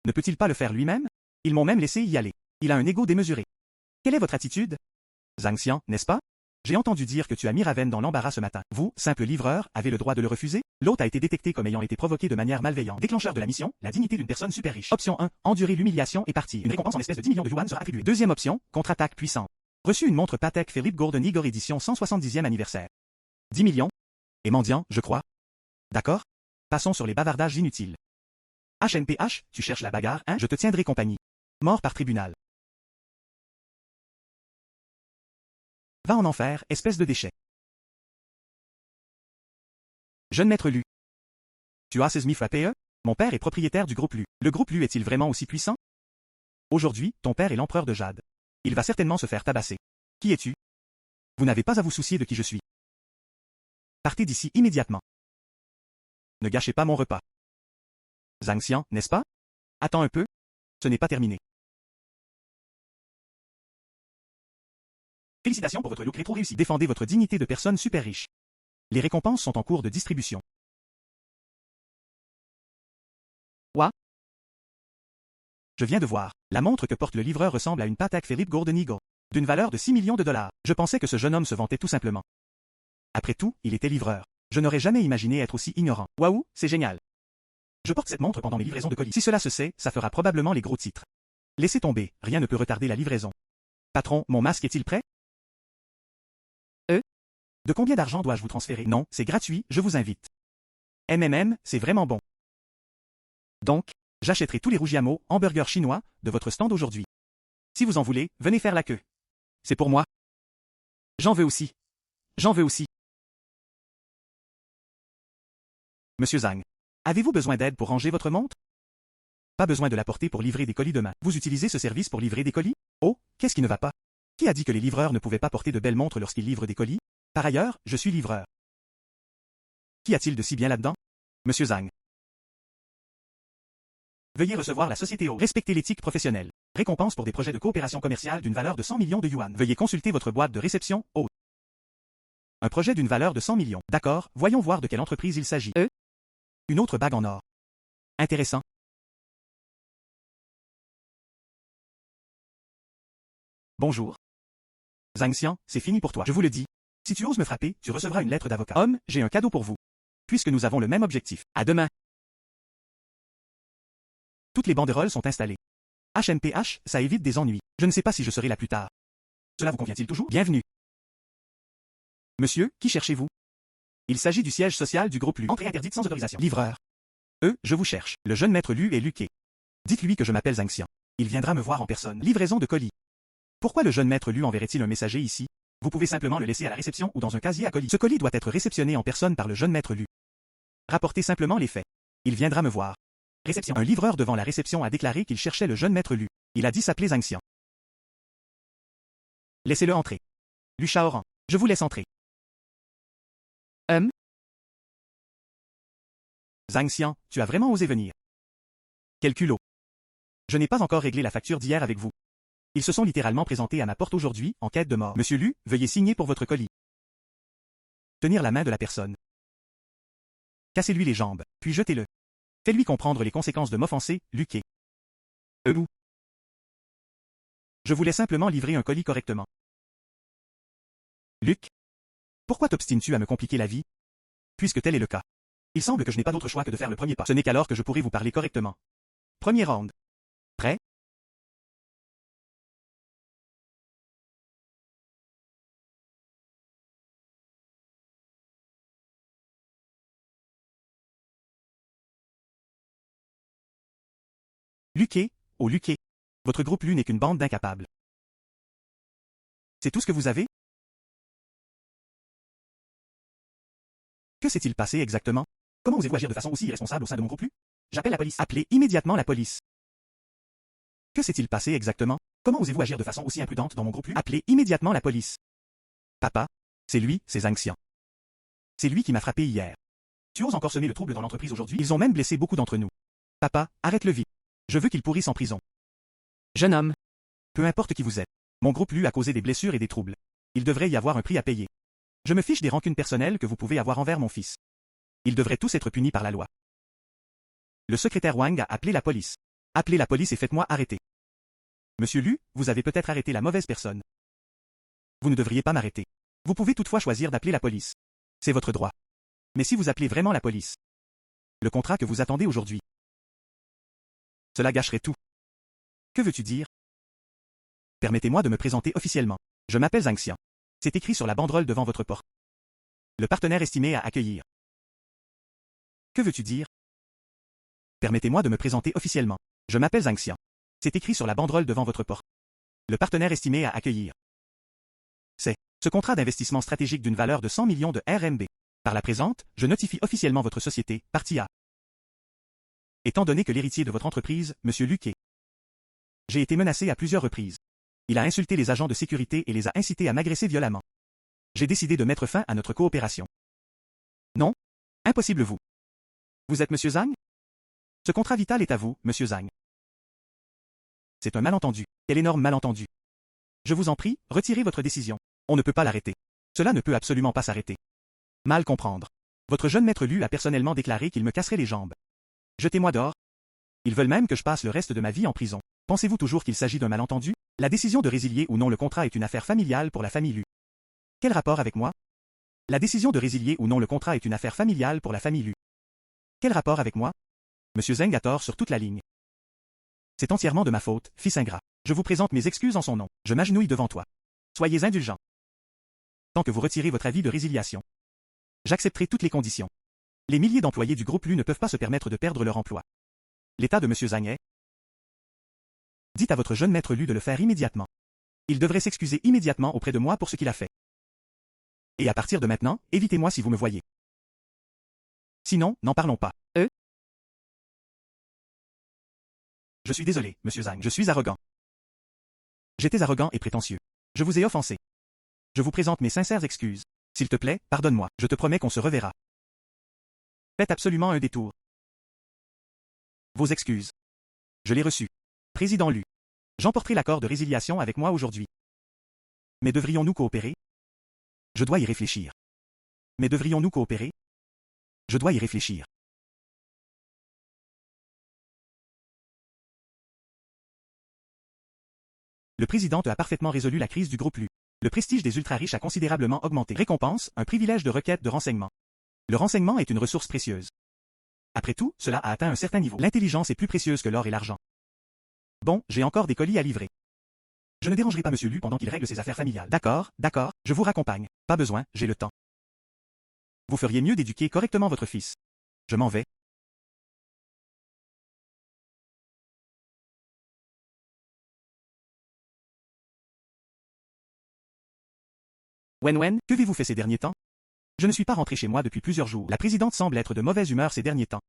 Ne peut-il pas le faire lui-même? Ils m'ont même laissé y aller. Il a un ego démesuré. Quelle est votre attitude? Zhang Xian, n'est-ce pas? J'ai entendu dire que tu as mis Raven dans l'embarras ce matin. Vous, simple livreur, avez le droit de le refuser? L'hôte a été détecté comme ayant été provoqué de manière malveillante. Déclencheur de la mission, la dignité d'une personne super riche. Option 1, endurer l'humiliation et partir. Une récompense en espèces de 10 millions de yuan sera attribuée. Deuxième option, contre-attaque puissante. Reçu une montre Patek Philippe Gordon Igor édition 170e anniversaire. 10 millions? Et mendiant, je crois. D'accord? Passons sur les bavardages inutiles. HNPH, tu cherches la bagarre, hein? Je te tiendrai compagnie. Mort par tribunal. Va en enfer, espèce de déchet. Jeune maître Lu. Tu as Sesmi frappé? Mon père est propriétaire du groupe Lu. Le groupe Lu est-il vraiment aussi puissant? Aujourd'hui, ton père est l'empereur de Jade. Il va certainement se faire tabasser. Qui es-tu? Vous n'avez pas à vous soucier de qui je suis. Partez d'ici immédiatement. Ne gâchez pas mon repas. Zhang Xian, n'est-ce pas? Attends un peu. Ce n'est pas terminé. Félicitations pour votre look rétro réussi. Défendez votre dignité de personne super riche. Les récompenses sont en cours de distribution. Quoi? Je viens de voir. La montre que porte le livreur ressemble à une Patek Philippe Gordon Igor, d'une valeur de 6 millions de dollars. Je pensais que ce jeune homme se vantait tout simplement. Après tout, il était livreur. Je n'aurais jamais imaginé être aussi ignorant. Waouh, c'est génial. Je porte cette montre pendant mes livraisons de colis. Si cela se sait, ça fera probablement les gros titres. Laissez tomber, rien ne peut retarder la livraison. Patron, mon masque est-il prêt? De combien d'argent dois-je vous transférer? Non, c'est gratuit, je vous invite. C'est vraiment bon. Donc, j'achèterai tous les rougiamo, hamburgers chinois, de votre stand aujourd'hui. Si vous en voulez, venez faire la queue. C'est pour moi. J'en veux aussi. J'en veux aussi. Monsieur Zhang, avez-vous besoin d'aide pour ranger votre montre? Pas besoin de la porter pour livrer des colis demain. Vous utilisez ce service pour livrer des colis? Oh, qu'est-ce qui ne va pas? Qui a dit que les livreurs ne pouvaient pas porter de belles montres lorsqu'ils livrent des colis? Par ailleurs, je suis livreur. Qu'y a-t-il de si bien là-dedans? Monsieur Zhang. Veuillez recevoir la société O. Respectez l'éthique professionnelle. Récompense pour des projets de coopération commerciale d'une valeur de 100 millions de yuan. Veuillez consulter votre boîte de réception O. Un projet d'une valeur de 100 millions. D'accord, voyons voir de quelle entreprise il s'agit. Une autre bague en or. Intéressant. Bonjour. Zhang Xian, c'est fini pour toi. Je vous le dis. Si tu oses me frapper, tu recevras une lettre d'avocat. Homme, j'ai un cadeau pour vous. Puisque nous avons le même objectif. À demain. Toutes les banderoles sont installées. HNPH, ça évite des ennuis. Je ne sais pas si je serai là plus tard. Cela vous convient-il toujours? Bienvenue. Monsieur, qui cherchez-vous? Il s'agit du siège social du groupe Lu. Entrée interdite sans autorisation. Livreur. Je vous cherche. Le jeune maître Lu est Luqué. Dites-lui que je m'appelle Zhang Xian. Il viendra me voir en personne. Livraison de colis. Pourquoi le jeune maître Lu enverrait-il un messager ici? Vous pouvez simplement le laisser à la réception ou dans un casier à colis. Ce colis doit être réceptionné en personne par le jeune maître Lu. Rapportez simplement les faits. Il viendra me voir. Réception. Un livreur devant la réception a déclaré qu'il cherchait le jeune maître Lu. Il a dit s'appeler Zhang Xian. Laissez-le entrer. Lu Shaoran. Je vous laisse entrer. Zhang Xian, tu as vraiment osé venir. Quel culot. Je n'ai pas encore réglé la facture d'hier avec vous. Ils se sont littéralement présentés à ma porte aujourd'hui, en quête de mort. Monsieur Lu, veuillez signer pour votre colis. Tenir la main de la personne. Cassez-lui les jambes, puis jetez-le. Fais-lui comprendre les conséquences de m'offenser, Luquet. Où? Je voulais simplement livrer un colis correctement. Luc? Pourquoi t'obstines-tu à me compliquer la vie? Puisque tel est le cas. Il semble que je n'ai pas d'autre choix que de faire le premier pas. Ce n'est qu'alors que je pourrai vous parler correctement. Premier round. Prêt? Luquet, oh Luquet. Votre groupe Lu n'est qu'une bande d'incapables. C'est tout ce que vous avez? Que s'est-il passé exactement? Comment osez-vous agir de façon aussi irresponsable au sein de mon groupe Lu? J'appelle la police. Appelez immédiatement la police. Que s'est-il passé exactement? Comment osez-vous agir de façon aussi imprudente dans mon groupe Lu? Appelez immédiatement la police. Papa, c'est lui, c'est Zhang Xian. C'est lui qui m'a frappé hier. Tu oses encore semer le trouble dans l'entreprise aujourd'hui? Ils ont même blessé beaucoup d'entre nous. Papa, arrête-le vite. Je veux qu'il pourrisse en prison. Jeune homme. Peu importe qui vous êtes. Mon groupe Lu a causé des blessures et des troubles. Il devrait y avoir un prix à payer. Je me fiche des rancunes personnelles que vous pouvez avoir envers mon fils. Ils devraient tous être punis par la loi. Le secrétaire Wang a appelé la police. Appelez la police et faites-moi arrêter. Monsieur Lu, vous avez peut-être arrêté la mauvaise personne. Vous ne devriez pas m'arrêter. Vous pouvez toutefois choisir d'appeler la police. C'est votre droit. Mais si vous appelez vraiment la police, le contrat que vous attendez aujourd'hui, cela gâcherait tout. Que veux-tu dire? Permettez-moi de me présenter officiellement. Je m'appelle Zhang Xian. C'est écrit sur la banderole devant votre porte. Le partenaire estimé à accueillir. Que veux-tu dire? Permettez-moi de me présenter officiellement. Je m'appelle Zhang Xian. C'est écrit sur la banderole devant votre porte. Le partenaire estimé à accueillir. C'est ce contrat d'investissement stratégique d'une valeur de 100 millions de RMB. Par la présente, je notifie officiellement votre société, partie A. Étant donné que l'héritier de votre entreprise, Monsieur Luquet, j'ai été menacé à plusieurs reprises. Il a insulté les agents de sécurité et les a incités à m'agresser violemment. J'ai décidé de mettre fin à notre coopération. Non? Impossible vous. Vous êtes Monsieur Zhang? Ce contrat vital est à vous, Monsieur Zhang. C'est un malentendu. Quel énorme malentendu. Je vous en prie, retirez votre décision. On ne peut pas l'arrêter. Cela ne peut absolument pas s'arrêter. Mal comprendre. Votre jeune maître Lu a personnellement déclaré qu'il me casserait les jambes. Jetez-moi dehors. Ils veulent même que je passe le reste de ma vie en prison. Pensez-vous toujours qu'il s'agit d'un malentendu? La décision de résilier ou non le contrat est une affaire familiale pour la famille Lu. Quel rapport avec moi? La décision de résilier ou non le contrat est une affaire familiale pour la famille Lu. Quel rapport avec moi? Monsieur Zheng a tort sur toute la ligne. C'est entièrement de ma faute, fils ingrat. Je vous présente mes excuses en son nom. Je m'agenouille devant toi. Soyez indulgent. Tant que vous retirez votre avis de résiliation, j'accepterai toutes les conditions. Les milliers d'employés du groupe Lu ne peuvent pas se permettre de perdre leur emploi. L'état de Monsieur Zhang est... Dites à votre jeune maître Lu de le faire immédiatement. Il devrait s'excuser immédiatement auprès de moi pour ce qu'il a fait. Et à partir de maintenant, évitez-moi si vous me voyez. Sinon, n'en parlons pas. Je suis désolé, Monsieur Zhang, je suis arrogant. J'étais arrogant et prétentieux. Je vous ai offensé. Je vous présente mes sincères excuses. S'il te plaît, pardonne-moi, je te promets qu'on se reverra. Faites absolument un détour. Vos excuses. Je l'ai reçu. Président Lu. J'emporterai l'accord de résiliation avec moi aujourd'hui. Mais devrions-nous coopérer? Je dois y réfléchir. Mais devrions-nous coopérer? Je dois y réfléchir. Le président a parfaitement résolu la crise du groupe Lu. Le prestige des ultra-riches a considérablement augmenté. Récompense, un privilège de requête de renseignement. Le renseignement est une ressource précieuse. Après tout, cela a atteint un certain niveau. L'intelligence est plus précieuse que l'or et l'argent. Bon, j'ai encore des colis à livrer. Je ne dérangerai pas Monsieur Lu pendant qu'il règle ses affaires familiales. D'accord, d'accord, je vous raccompagne. Pas besoin, j'ai le temps. Vous feriez mieux d'éduquer correctement votre fils. Je m'en vais. Wen, que avez-vous fait ces derniers temps? Je ne suis pas rentré chez moi depuis plusieurs jours. La présidente semble être de mauvaise humeur ces derniers temps.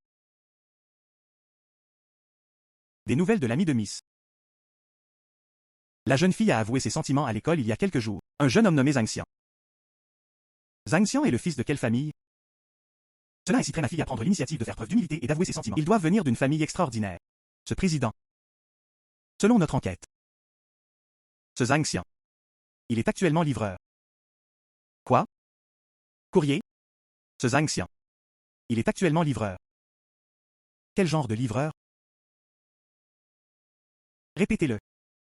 Des nouvelles de l'ami de Miss. La jeune fille a avoué ses sentiments à l'école il y a quelques jours. Un jeune homme nommé Zhang Xian. Zhang Xian est le fils de quelle famille? Cela inciterait ma fille à prendre l'initiative de faire preuve d'humilité et d'avouer ses sentiments. Ils doivent venir d'une famille extraordinaire. Ce président. Selon notre enquête. Ce Zhang Xian. Il est actuellement livreur. Quoi? Courrier? Ce Zhang Xian. Il est actuellement livreur. Quel genre de livreur? Répétez-le.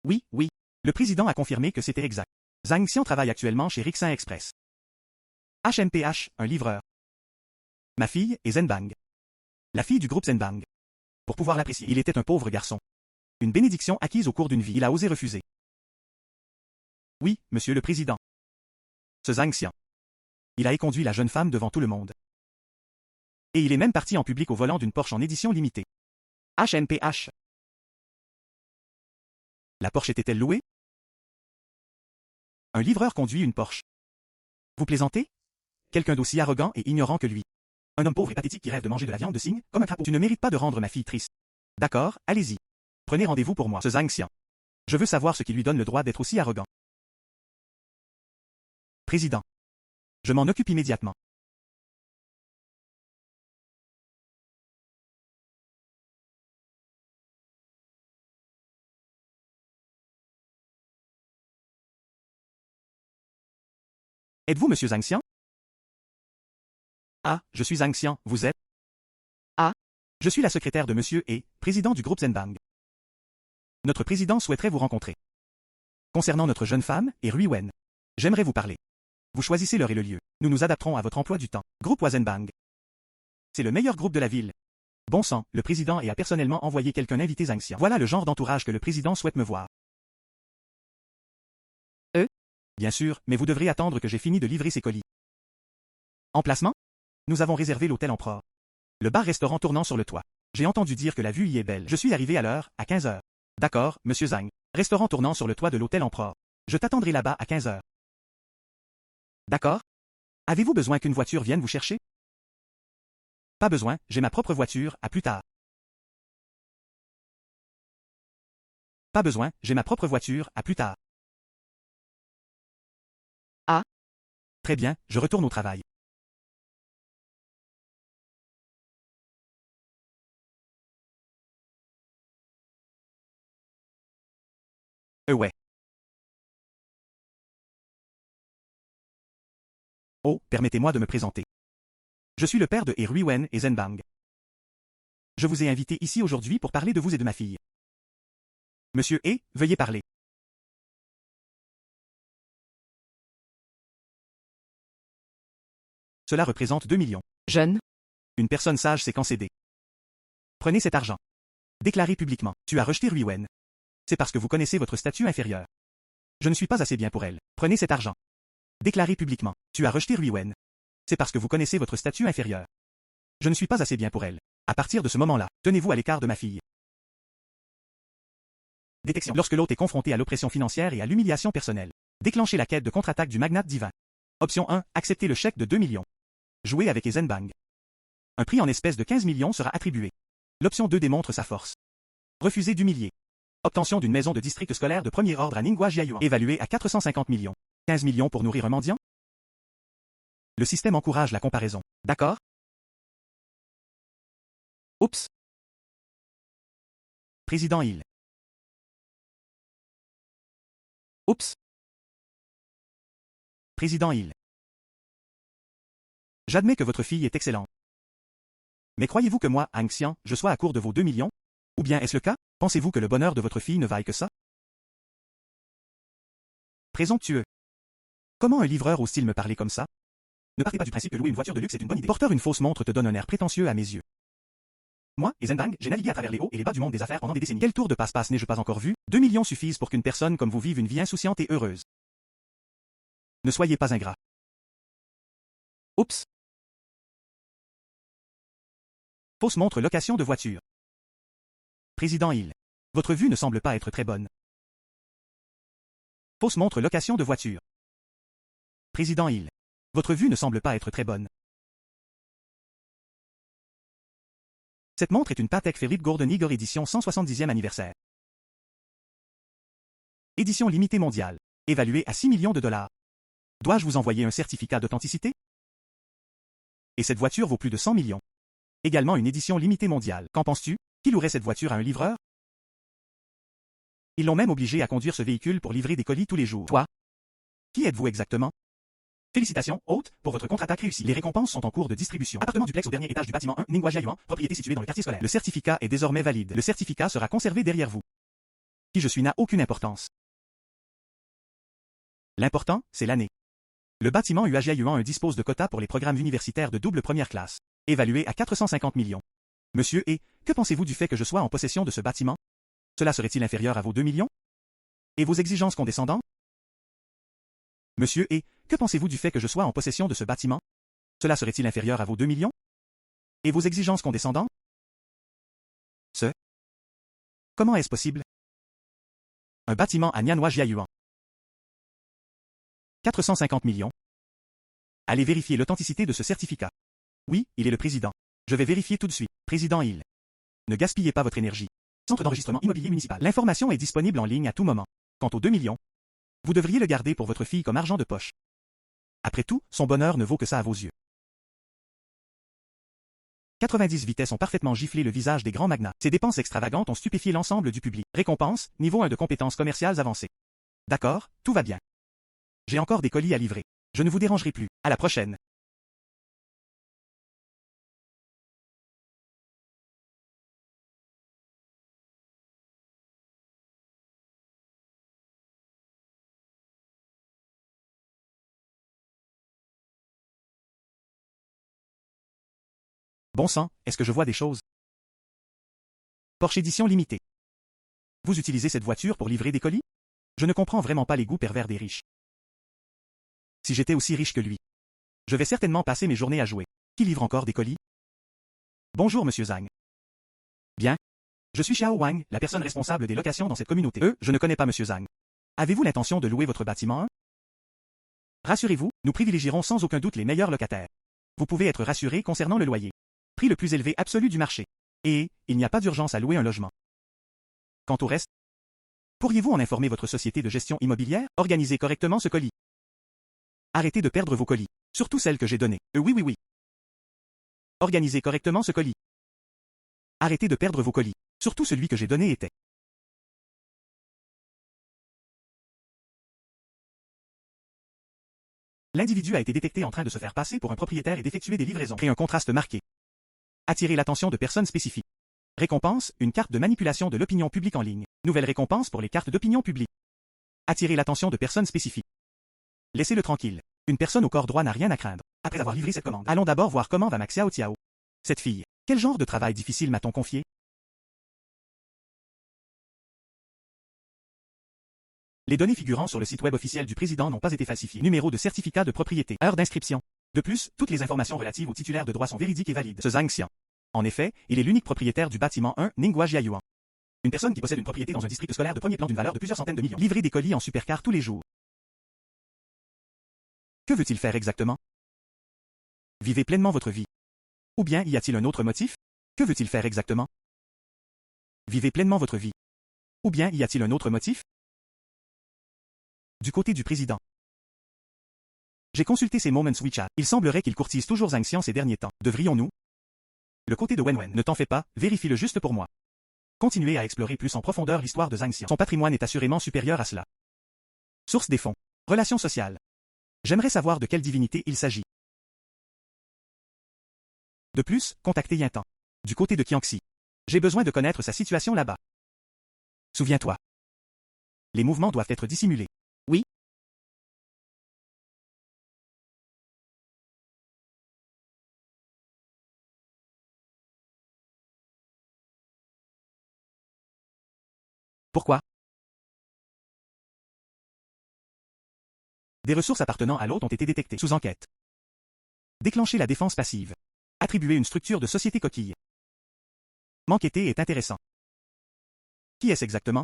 Oui, oui. Le président a confirmé que c'était exact. Zhang Xian travaille actuellement chez Rixin Express. HMPH, un livreur. Ma fille est Zhenbang. La fille du groupe Zhenbang. Pour pouvoir l'apprécier, il était un pauvre garçon. Une bénédiction acquise au cours d'une vie, il a osé refuser. Oui, monsieur le président. Ce Zhang Xian. Il a éconduit la jeune femme devant tout le monde. Et il est même parti en public au volant d'une Porsche en édition limitée. HMPH. La Porsche était-elle louée? Un livreur conduit une Porsche. Vous plaisantez? Quelqu'un d'aussi arrogant et ignorant que lui. Un homme pauvre et pathétique qui rêve de manger de la viande de cygne, comme un crapaud. Tu ne mérites pas de rendre ma fille triste. D'accord, allez-y. Prenez rendez-vous pour moi, ce Zhang Xian. Je veux savoir ce qui lui donne le droit d'être aussi arrogant. Président. Je m'en occupe immédiatement. Êtes-vous monsieur Zhang Xian? Ah, je suis Zhang Xian, vous êtes? Ah, je suis la secrétaire de monsieur et, président du groupe Zhenbang. Notre président souhaiterait vous rencontrer. Concernant notre jeune femme, et Rui Wen. J'aimerais vous parler. Vous choisissez l'heure et le lieu. Nous nous adapterons à votre emploi du temps. Groupe Zhenbang. C'est le meilleur groupe de la ville. Bon sang, le président a personnellement envoyé quelqu'un inviter Zhang Xian. Voilà le genre d'entourage que le président souhaite me voir. Bien sûr, mais vous devrez attendre que j'ai fini de livrer ces colis. Emplacement? Nous avons réservé l'hôtel Empereur. Le bar-restaurant tournant sur le toit. J'ai entendu dire que la vue y est belle. Je suis arrivé à l'heure, à 15 heures. D'accord, monsieur Zhang. Restaurant tournant sur le toit de l'hôtel Empereur. Je t'attendrai là-bas à 15 heures. D'accord? Avez-vous besoin qu'une voiture vienne vous chercher? Pas besoin, j'ai ma propre voiture, à plus tard. Pas besoin, j'ai ma propre voiture, à plus tard. Ah? Très bien, je retourne au travail. Ouais. Oh, permettez-moi de me présenter. Je suis le père de Rui Wen et Zhenbang. Je vous ai invité ici aujourd'hui pour parler de vous et de ma fille. Monsieur veuillez parler. Cela représente 2 millions. Jeune. Une personne sage sait quand céder. Prenez cet argent. Déclarez publiquement. Tu as rejeté Rui Wen. C'est parce que vous connaissez votre statut inférieur. Je ne suis pas assez bien pour elle. Prenez cet argent. Déclarez publiquement. Tu as rejeté Rui Wen. C'est parce que vous connaissez votre statut inférieur. Je ne suis pas assez bien pour elle. À partir de ce moment-là, tenez-vous à l'écart de ma fille. Détection. Lorsque l'hôte est confronté à l'oppression financière et à l'humiliation personnelle. Déclenchez la quête de contre-attaque du magnate divin. Option 1. Acceptez le chèque de 2 millions. Jouez avec Zhenbang. Un prix en espèces de 15 millions sera attribué. L'option 2 démontre sa force. Refusez d'humilier. Obtention d'une maison de district scolaire de premier ordre à Ningguo Jiayuan. Évaluée à 450 millions. 15 millions pour nourrir un mendiant? Le système encourage la comparaison. D'accord? Oups. Président Hill. Oups. Président Hill. J'admets que votre fille est excellente. Mais croyez-vous que moi, Hang Xian, je sois à court de vos 2 millions? Ou bien est-ce le cas? Pensez-vous que le bonheur de votre fille ne vaille que ça? Présomptueux. Comment un livreur ose-t-il me parler comme ça? Ne partez pas du principe que louer une voiture de luxe est une bonne idée. Porteur une fausse montre te donne un air prétentieux à mes yeux. Moi, Zhenbang, j'ai navigué à travers les hauts et les bas du monde des affaires pendant des décennies. Quel tour de passe-passe n'ai-je pas encore vu? 2 millions suffisent pour qu'une personne comme vous vive une vie insouciante et heureuse. Ne soyez pas ingrat. Oups. Fausse montre location de voiture. Président Hill. Votre vue ne semble pas être très bonne. Fausse montre location de voiture. Président Hill. Votre vue ne semble pas être très bonne. Cette montre est une Patek Philippe Golden Eagle édition 170e anniversaire. Édition limitée mondiale. Évaluée à 6 millions de dollars. Dois-je vous envoyer un certificat d'authenticité? Et cette voiture vaut plus de 100 millions. Également une édition limitée mondiale. Qu'en penses-tu? Qui louerait cette voiture à un livreur? Ils l'ont même obligé à conduire ce véhicule pour livrer des colis tous les jours. Toi? Qui êtes-vous exactement? Félicitations, hôte, pour votre contre-attaque réussie. Les récompenses sont en cours de distribution. Appartement duplex au dernier étage du bâtiment 1, Ningwa Jiayuan, propriété située dans le quartier scolaire. Le certificat est désormais valide. Le certificat sera conservé derrière vous. Qui je suis n'a aucune importance. L'important, c'est l'année. Le bâtiment UA Jiayuan 1 dispose de quotas pour les programmes universitaires de double première classe, évalués à 450 millions. Monsieur, et que pensez-vous du fait que je sois en possession de ce bâtiment? Cela serait-il inférieur à vos 2 millions? Et vos exigences condescendantes? Monsieur, et que pensez-vous du fait que je sois en possession de ce bâtiment? Cela serait-il inférieur à vos 2 millions? Et vos exigences condescendantes? Comment est-ce possible? Un bâtiment à Nianhua Jiayuan. 450 millions. Allez vérifier l'authenticité de ce certificat. Oui, il est le président. Je vais vérifier tout de suite. Président Il. Ne gaspillez pas votre énergie. Centre d'enregistrement immobilier municipal. L'information est disponible en ligne à tout moment. Quant aux 2 millions, vous devriez le garder pour votre fille comme argent de poche. Après tout, son bonheur ne vaut que ça à vos yeux. 90 vitesses ont parfaitement giflé le visage des grands magnats. Ces dépenses extravagantes ont stupéfié l'ensemble du public. Récompense, niveau 1 de compétences commerciales avancées. D'accord, tout va bien. J'ai encore des colis à livrer. Je ne vous dérangerai plus. À la prochaine. Bon sang, est-ce que je vois des choses? Porsche édition limitée. Vous utilisez cette voiture pour livrer des colis? Je ne comprends vraiment pas les goûts pervers des riches. Si j'étais aussi riche que lui, je vais certainement passer mes journées à jouer. Qui livre encore des colis? Bonjour monsieur Zhang. Bien. Je suis Xiao Wang, la personne responsable des locations dans cette communauté. Je ne connais pas monsieur Zhang. Avez-vous l'intention de louer votre bâtiment 1? Rassurez-vous, nous privilégierons sans aucun doute les meilleurs locataires. Vous pouvez être rassuré concernant le loyer. Prix le plus élevé absolu du marché. Et, il n'y a pas d'urgence à louer un logement. Quant au reste, pourriez-vous en informer votre société de gestion immobilière? Organisez correctement ce colis. Arrêtez de perdre vos colis, surtout celles que j'ai données. Oui. Organisez correctement ce colis. Arrêtez de perdre vos colis, surtout celui que j'ai donné était. L'individu a été détecté en train de se faire passer pour un propriétaire et d'effectuer des livraisons. Crée un contraste marqué. Attirer l'attention de personnes spécifiques. Récompense, une carte de manipulation de l'opinion publique en ligne. Nouvelle récompense pour les cartes d'opinion publique. Attirer l'attention de personnes spécifiques. Laissez-le tranquille. Une personne au corps droit n'a rien à craindre. Après avoir livré cette commande, allons d'abord voir comment va ma Xiao Tiao. Cette fille, quel genre de travail difficile m'a-t-on confié? Les données figurant sur le site web officiel du président n'ont pas été falsifiées. Numéro de certificat de propriété. Heure d'inscription. De plus, toutes les informations relatives aux titulaires de droits sont véridiques et valides. Ce Zhang Xian. En effet, il est l'unique propriétaire du bâtiment 1, Ningwa Jiayuan. Une personne qui possède une propriété dans un district scolaire de premier plan d'une valeur de plusieurs centaines de millions. Livrer des colis en supercar tous les jours. Que veut-il faire exactement? Vivez pleinement votre vie. Ou bien y a-t-il un autre motif? Que veut-il faire exactement? Vivez pleinement votre vie. Ou bien y a-t-il un autre motif? Du côté du président. J'ai consulté ses Moments WeChat. Il semblerait qu'il courtise toujours Zhang Xian ces derniers temps. Devrions-nous? Le côté de Wenwen. Ne t'en fais pas, vérifie-le juste pour moi. Continuez à explorer plus en profondeur l'histoire de Zhang Xian. Son patrimoine est assurément supérieur à cela. Source des fonds. Relations sociales. J'aimerais savoir de quelle divinité il s'agit. De plus, contactez Yintan. Du côté de Qiangxi. J'ai besoin de connaître sa situation là-bas. Souviens-toi. Les mouvements doivent être dissimulés. Oui? Pourquoi? Des ressources appartenant à l'autre ont été détectées. Sous enquête. Déclencher la défense passive. Attribuer une structure de société coquille. M'enquêter est intéressant. Qui est-ce exactement?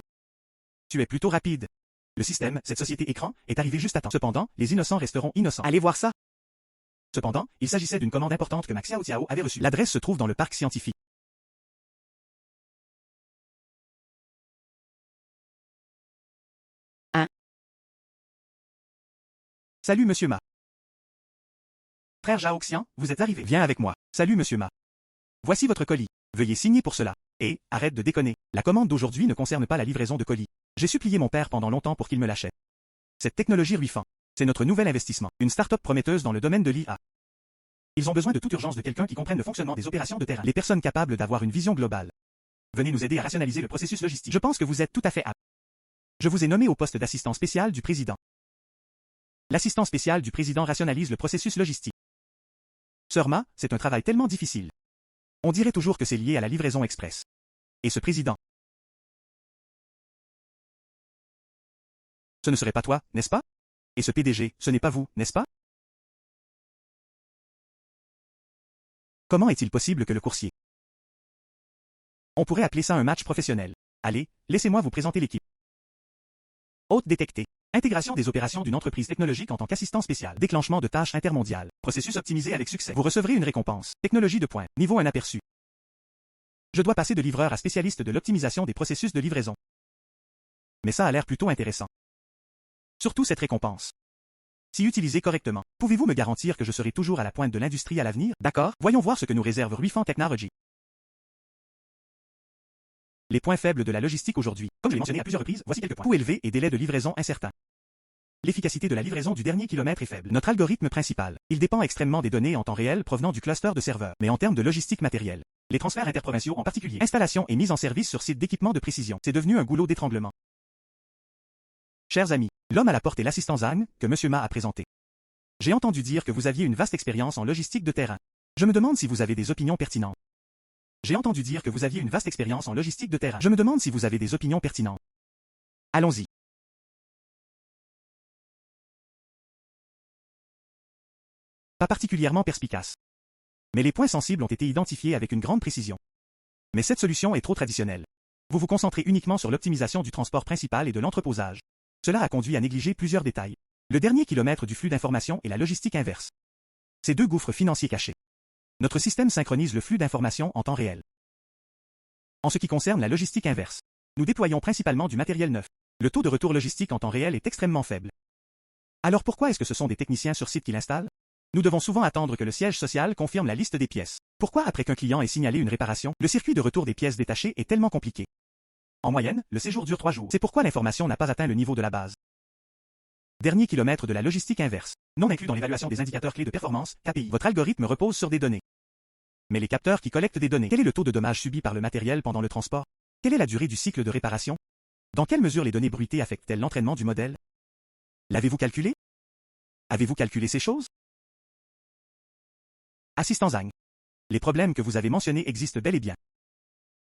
Tu es plutôt rapide. Le système, cette société écran, est arrivé juste à temps. Cependant, les innocents resteront innocents. Allez voir ça. Cependant, il s'agissait d'une commande importante que Xiao Tiao avait reçue. L'adresse se trouve dans le parc scientifique. Salut Monsieur Ma. Frère Zhao Xian, vous êtes arrivé. Viens avec moi. Salut Monsieur Ma. Voici votre colis. Veuillez signer pour cela. Et, arrête de déconner. La commande d'aujourd'hui ne concerne pas la livraison de colis. J'ai supplié mon père pendant longtemps pour qu'il me l'achète. Cette technologie lui fend. C'est notre nouvel investissement, une start-up prometteuse dans le domaine de l'IA. Ils ont besoin de toute urgence de quelqu'un qui comprenne le fonctionnement des opérations de terrain, les personnes capables d'avoir une vision globale. Venez nous aider à rationaliser le processus logistique. Je pense que vous êtes tout à fait apte. Je vous ai nommé au poste d'assistant spécial du président. L'assistant spécial du président rationalise le processus logistique. Sœur Ma, c'est un travail tellement difficile. On dirait toujours que c'est lié à la livraison express. Et ce président. Ce ne serait pas toi, n'est-ce pas? Et ce PDG, ce n'est pas vous, n'est-ce pas? Comment est-il possible que le coursier? On pourrait appeler ça un match professionnel. Allez, laissez-moi vous présenter l'équipe. Hôte détecté. Intégration des opérations d'une entreprise technologique en tant qu'assistant spécial. Déclenchement de tâches intermondiales. Processus optimisé avec succès. Vous recevrez une récompense. Technologie de pointe. Niveau un aperçu. Je dois passer de livreur à spécialiste de l'optimisation des processus de livraison. Mais ça a l'air plutôt intéressant. Surtout cette récompense. Si utilisée correctement, pouvez-vous me garantir que je serai toujours à la pointe de l'industrie à l'avenir? D'accord, voyons voir ce que nous réserve Ruifan Technology. Les points faibles de la logistique aujourd'hui. Comme je l'ai mentionné à plusieurs reprises, voici quelques points. Coût élevé et délai de livraison incertain. L'efficacité de la livraison du dernier kilomètre est faible. Notre algorithme principal, il dépend extrêmement des données en temps réel provenant du cluster de serveurs. Mais en termes de logistique matérielle, les transferts interprovinciaux en particulier, installation et mise en service sur site d'équipements de précision, c'est devenu un goulot d'étranglement. Chers amis, l'homme à la porte est l'assistant Zhang, que Monsieur Ma a présenté. J'ai entendu dire que vous aviez une vaste expérience en logistique de terrain. Je me demande si vous avez des opinions pertinentes. J'ai entendu dire que vous aviez une vaste expérience en logistique de terrain. Je me demande si vous avez des opinions pertinentes. Allons-y. Pas particulièrement perspicace. Mais les points sensibles ont été identifiés avec une grande précision. Mais cette solution est trop traditionnelle. Vous vous concentrez uniquement sur l'optimisation du transport principal et de l'entreposage. Cela a conduit à négliger plusieurs détails. Le dernier kilomètre du flux d'informations et la logistique inverse. Ces deux gouffres financiers cachés. Notre système synchronise le flux d'informations en temps réel. En ce qui concerne la logistique inverse, nous déployons principalement du matériel neuf. Le taux de retour logistique en temps réel est extrêmement faible. Alors pourquoi est-ce que ce sont des techniciens sur site qui l'installent? Nous devons souvent attendre que le siège social confirme la liste des pièces. Pourquoi après qu'un client ait signalé une réparation, le circuit de retour des pièces détachées est tellement compliqué? En moyenne, le séjour dure 3 jours. C'est pourquoi l'information n'a pas atteint le niveau de la base. Dernier kilomètre de la logistique inverse. Non inclus dans l'évaluation des indicateurs clés de performance, KPI. Votre algorithme repose sur des données. Mais les capteurs qui collectent des données, quel est le taux de dommages subis par le matériel pendant le transport? Quelle est la durée du cycle de réparation? Dans quelle mesure les données bruitées affectent-elles l'entraînement du modèle? L'avez-vous calculé? Avez-vous calculé ces choses? Assistant Zhang. Les problèmes que vous avez mentionnés existent bel et bien.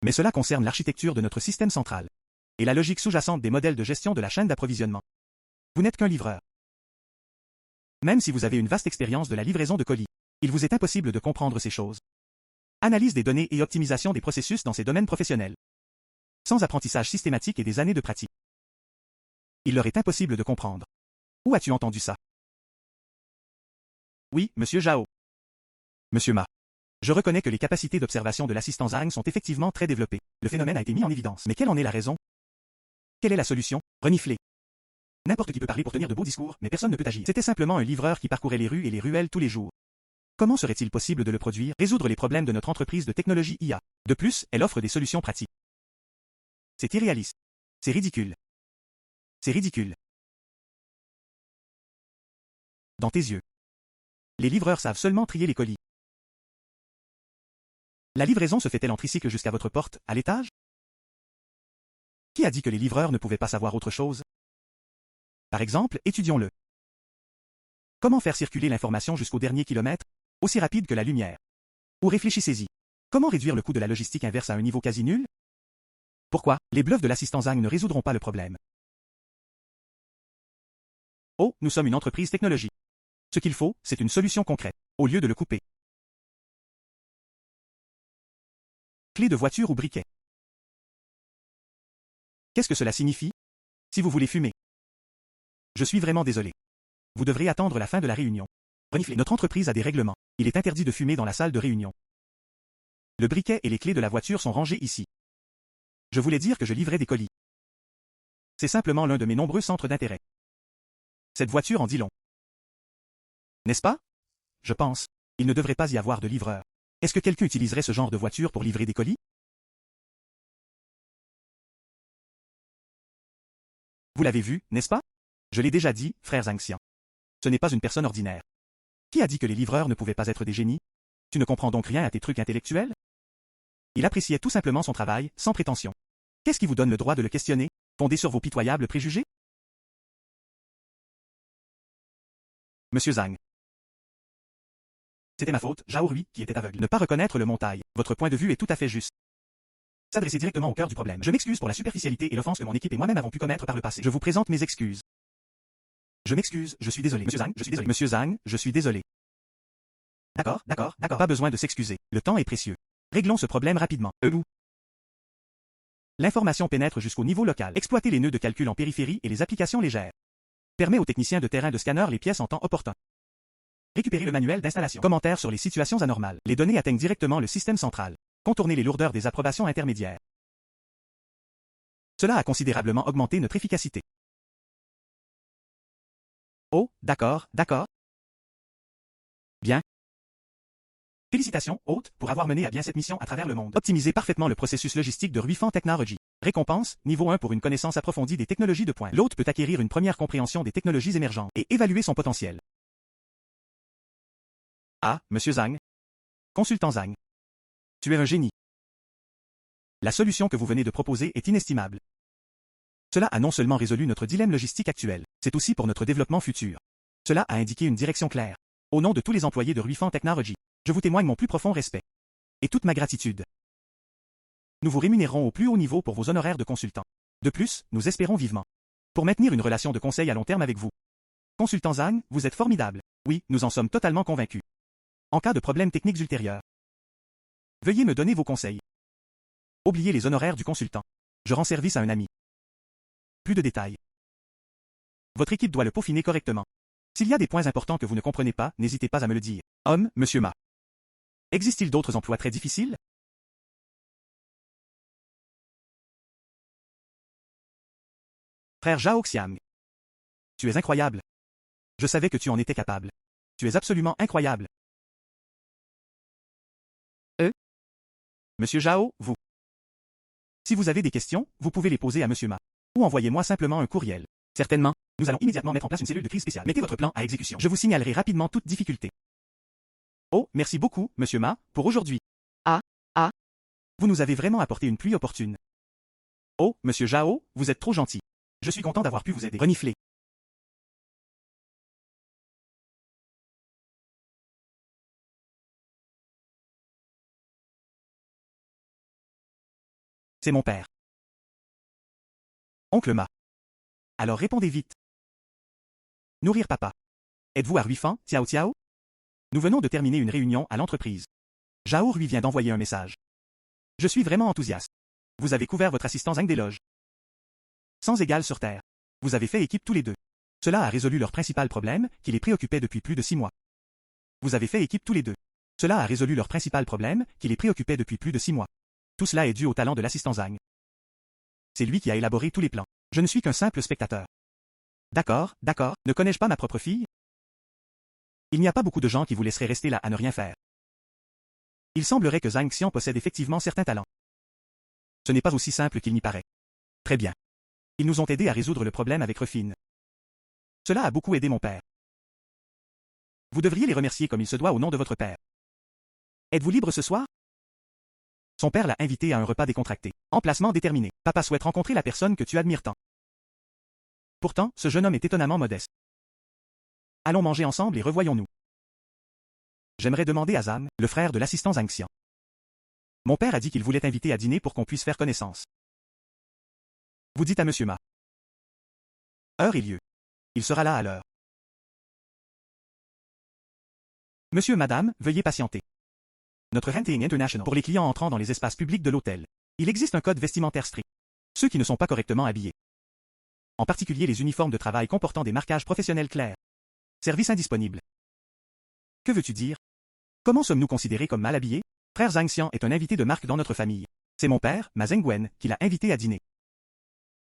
Mais cela concerne l'architecture de notre système central et la logique sous-jacente des modèles de gestion de la chaîne d'approvisionnement. Vous n'êtes qu'un livreur. Même si vous avez une vaste expérience de la livraison de colis, il vous est impossible de comprendre ces choses. Analyse des données et optimisation des processus dans ces domaines professionnels. Sans apprentissage systématique et des années de pratique. Il leur est impossible de comprendre. Où as-tu entendu ça? Oui, Monsieur Zhao. Monsieur Ma. Je reconnais que les capacités d'observation de l'assistant Zhang sont effectivement très développées. Le phénomène a été mis en évidence. Mais quelle en est la raison? Quelle est la solution? Renifler. N'importe qui peut parler pour tenir de beaux discours, mais personne ne peut agir. C'était simplement un livreur qui parcourait les rues et les ruelles tous les jours. Comment serait-il possible de le produire? Résoudre les problèmes de notre entreprise de technologie IA. De plus, elle offre des solutions pratiques. C'est irréaliste. C'est ridicule. C'est ridicule. Dans tes yeux. Les livreurs savent seulement trier les colis. La livraison se fait-elle en tricycle jusqu'à votre porte, à l'étage? Qui a dit que les livreurs ne pouvaient pas savoir autre chose? Par exemple, étudions-le. Comment faire circuler l'information jusqu'au dernier kilomètre, aussi rapide que la lumière? Ou réfléchissez-y. Comment réduire le coût de la logistique inverse à un niveau quasi nul? Pourquoi? Les bluffs de l'assistant Zhang ne résoudront pas le problème. Oh, nous sommes une entreprise technologique. Ce qu'il faut, c'est une solution concrète, au lieu de le couper. Clé de voiture ou briquet. Qu'est-ce que cela signifie? Si vous voulez fumer. Je suis vraiment désolé. Vous devrez attendre la fin de la réunion. Renifler. Notre entreprise a des règlements. Il est interdit de fumer dans la salle de réunion. Le briquet et les clés de la voiture sont rangés ici. Je voulais dire que je livrais des colis. C'est simplement l'un de mes nombreux centres d'intérêt. Cette voiture en dit long. N'est-ce pas? Je pense. Il ne devrait pas y avoir de livreur. Est-ce que quelqu'un utiliserait ce genre de voiture pour livrer des colis? Vous l'avez vu, n'est-ce pas? Je l'ai déjà dit, frère Zhangxian. Ce n'est pas une personne ordinaire. Qui a dit que les livreurs ne pouvaient pas être des génies? Tu ne comprends donc rien à tes trucs intellectuels? Il appréciait tout simplement son travail, sans prétention. Qu'est-ce qui vous donne le droit de le questionner, fondé sur vos pitoyables préjugés? Monsieur Zhang. C'était ma faute, Zhao Rui, qui était aveugle. Ne pas reconnaître le montail. Votre point de vue est tout à fait juste. S'adresser directement au cœur du problème. Je m'excuse pour la superficialité et l'offense que mon équipe et moi-même avons pu commettre par le passé. Je vous présente mes excuses. Je m'excuse, je suis désolé. Monsieur Zhang, je suis désolé. Monsieur Zhang, je suis désolé. D'accord. Pas besoin de s'excuser. Le temps est précieux. Réglons ce problème rapidement. L'information pénètre jusqu'au niveau local. Exploiter les nœuds de calcul en périphérie et les applications légères. Permet aux techniciens de terrain de scanner les pièces en temps opportun. Récupérer le manuel d'installation. Commentaires sur les situations anormales. Les données atteignent directement le système central. Contourner les lourdeurs des approbations intermédiaires. Cela a considérablement augmenté notre efficacité. Oh, d'accord. Bien. Félicitations, hôte, pour avoir mené à bien cette mission à travers le monde. Optimiser parfaitement le processus logistique de Ruifan Technology. Récompense, niveau 1 pour une connaissance approfondie des technologies de pointe. L'hôte peut acquérir une première compréhension des technologies émergentes et évaluer son potentiel. Ah, Monsieur Zhang. Consultant Zhang. Tu es un génie. La solution que vous venez de proposer est inestimable. Cela a non seulement résolu notre dilemme logistique actuel, c'est aussi pour notre développement futur. Cela a indiqué une direction claire. Au nom de tous les employés de Ruifan Technology, je vous témoigne mon plus profond respect. Et toute ma gratitude. Nous vous rémunérerons au plus haut niveau pour vos honoraires de consultant. De plus, nous espérons vivement pour maintenir une relation de conseil à long terme avec vous. Consultant Zhang, vous êtes formidable. Oui, nous en sommes totalement convaincus. En cas de problèmes techniques ultérieurs, veuillez me donner vos conseils. Oubliez les honoraires du consultant. Je rends service à un ami. Plus de détails. Votre équipe doit le peaufiner correctement. S'il y a des points importants que vous ne comprenez pas, n'hésitez pas à me le dire. Homme, Monsieur Ma. Existe-t-il d'autres emplois très difficiles? Frère Zhao Xiang. Tu es incroyable. Je savais que tu en étais capable. Tu es absolument incroyable. Monsieur Zhao, vous. Si vous avez des questions, vous pouvez les poser à Monsieur Ma. Ou envoyez-moi simplement un courriel. Certainement. Nous allons immédiatement mettre en place une cellule de crise spéciale. Mettez votre plan à exécution. Je vous signalerai rapidement toute difficulté. Oh, merci beaucoup, Monsieur Ma, pour aujourd'hui. Vous nous avez vraiment apporté une pluie opportune. Oh, Monsieur Zhao, vous êtes trop gentil. Je suis content d'avoir pu vous aider. Renifler. C'est mon père. Oncle Ma. Alors répondez vite. Nourrir papa. Êtes-vous à Ruifan, Tiao Tiao? Nous venons de terminer une réunion à l'entreprise. Zhao Rui vient d'envoyer un message. Je suis vraiment enthousiaste. Vous avez couvert votre assistant Zhang d'éloges. Sans égal sur Terre. Vous avez fait équipe tous les deux. Cela a résolu leur principal problème, qui les préoccupait depuis plus de 6 mois. Vous avez fait équipe tous les deux. Cela a résolu leur principal problème, qui les préoccupait depuis plus de 6 mois. Tout cela est dû au talent de l'assistant Zhang. C'est lui qui a élaboré tous les plans. Je ne suis qu'un simple spectateur. D'accord. Ne connais-je pas ma propre fille? Il n'y a pas beaucoup de gens qui vous laisseraient rester là à ne rien faire. Il semblerait que Zhang Xian possède effectivement certains talents. Ce n'est pas aussi simple qu'il n'y paraît. Très bien. Ils nous ont aidés à résoudre le problème avec Refine. Cela a beaucoup aidé mon père. Vous devriez les remercier comme il se doit au nom de votre père. Êtes-vous libre ce soir? Son père l'a invité à un repas décontracté. Emplacement déterminé. Papa souhaite rencontrer la personne que tu admires tant. Pourtant, ce jeune homme est étonnamment modeste. Allons manger ensemble et revoyons-nous. J'aimerais demander à Zhang, le frère de l'assistant Zhang Xian. Mon père a dit qu'il voulait t'inviter à dîner pour qu'on puisse faire connaissance. Vous dites à Monsieur Ma. Heure et lieu. Il sera là à l'heure. Monsieur, Madame, veuillez patienter. Notre Renting International pour les clients entrant dans les espaces publics de l'hôtel. Il existe un code vestimentaire strict. Ceux qui ne sont pas correctement habillés. En particulier les uniformes de travail comportant des marquages professionnels clairs. Service indisponible. Que veux-tu dire? Comment sommes-nous considérés comme mal habillés? Frère Zhang Xian est un invité de marque dans notre famille. C'est mon père, Ma Zhengwen, qui l'a invité à dîner.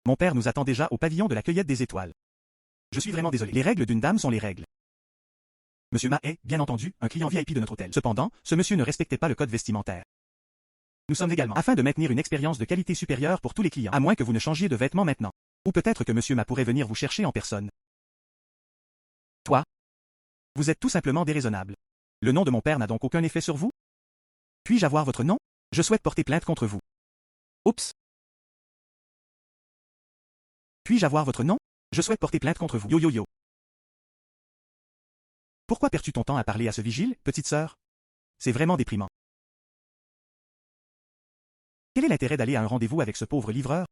Mon père nous attend déjà au pavillon de la cueillette des étoiles. Je suis vraiment désolé. Les règles d'une dame sont les règles. Monsieur Ma est, bien entendu, un client VIP de notre hôtel. Cependant, ce monsieur ne respectait pas le code vestimentaire. Nous sommes également afin de maintenir une expérience de qualité supérieure pour tous les clients, à moins que vous ne changiez de vêtements maintenant. Ou peut-être que Monsieur Ma pourrait venir vous chercher en personne. Toi, Vous êtes tout simplement déraisonnable. Le nom de mon père n'a donc aucun effet sur vous? Puis-je avoir votre nom? Je souhaite porter plainte contre vous. Oups. Puis-je avoir votre nom? Je souhaite porter plainte contre vous. Yo yo yo. Pourquoi perds-tu ton temps à parler à ce vigile, petite sœur? C'est vraiment déprimant. Quel est l'intérêt d'aller à un rendez-vous avec ce pauvre livreur?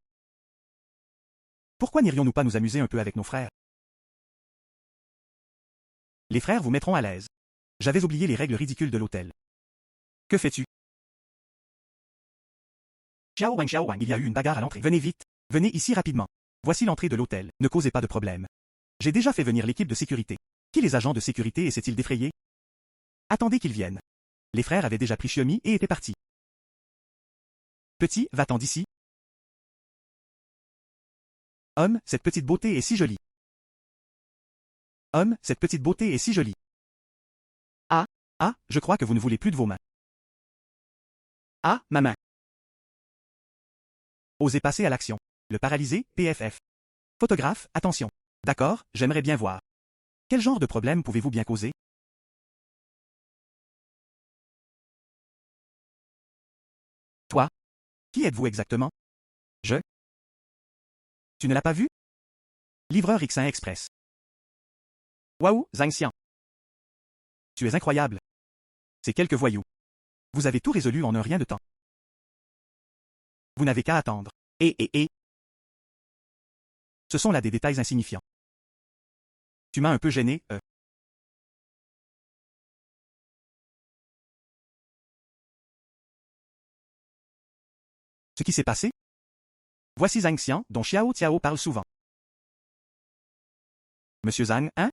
Pourquoi n'irions-nous pas nous amuser un peu avec nos frères? Les frères vous mettront à l'aise. J'avais oublié les règles ridicules de l'hôtel. Que fais-tu? Xiao Wang, il y a eu une bagarre à l'entrée. Venez vite. Venez ici rapidement. Voici l'entrée de l'hôtel. Ne causez pas de problème. J'ai déjà fait venir l'équipe de sécurité. Qui les agents de sécurité essaient-ils d'effrayer? Attendez qu'ils viennent. Les frères avaient déjà pris Xiaomi et étaient partis. Petit, va-t'en d'ici. Homme, cette petite beauté est si jolie. Homme, cette petite beauté est si jolie. Ah, ah, je crois que vous ne voulez plus de vos mains. Ah, ma main. Osez passer à l'action. Le paralysé, PFF. Photographe, attention. D'accord, j'aimerais bien voir. Quel genre de problème pouvez-vous bien causer? Toi? Qui êtes-vous exactement? Je? Tu ne l'as pas vu? Livreur X1 Express. Waouh, Zhang Xian. Tu es incroyable. C'est quelques voyous. Vous avez tout résolu en un rien de temps. Vous n'avez qu'à attendre. Et. Ce sont là des détails insignifiants. Tu m'as un peu gêné, Ce qui s'est passé? Voici Zhang Xian, dont Xiao Tiao parle souvent. Monsieur Zhang, hein?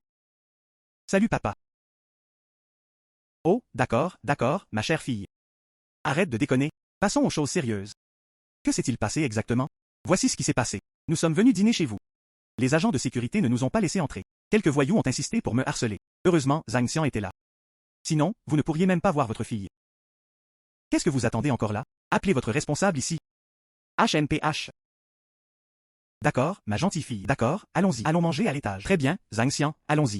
Salut papa. Oh, d'accord, ma chère fille. Arrête de déconner. Passons aux choses sérieuses. Que s'est-il passé exactement? Voici ce qui s'est passé. Nous sommes venus dîner chez vous. Les agents de sécurité ne nous ont pas laissé entrer. Quelques voyous ont insisté pour me harceler. Heureusement, Zhang Xian était là. Sinon, vous ne pourriez même pas voir votre fille. Qu'est-ce que vous attendez encore là? Appelez votre responsable ici. HMPH. D'accord, ma gentille fille. D'accord, allons-y. Allons manger à l'étage. Très bien, Zhang Xian, allons-y.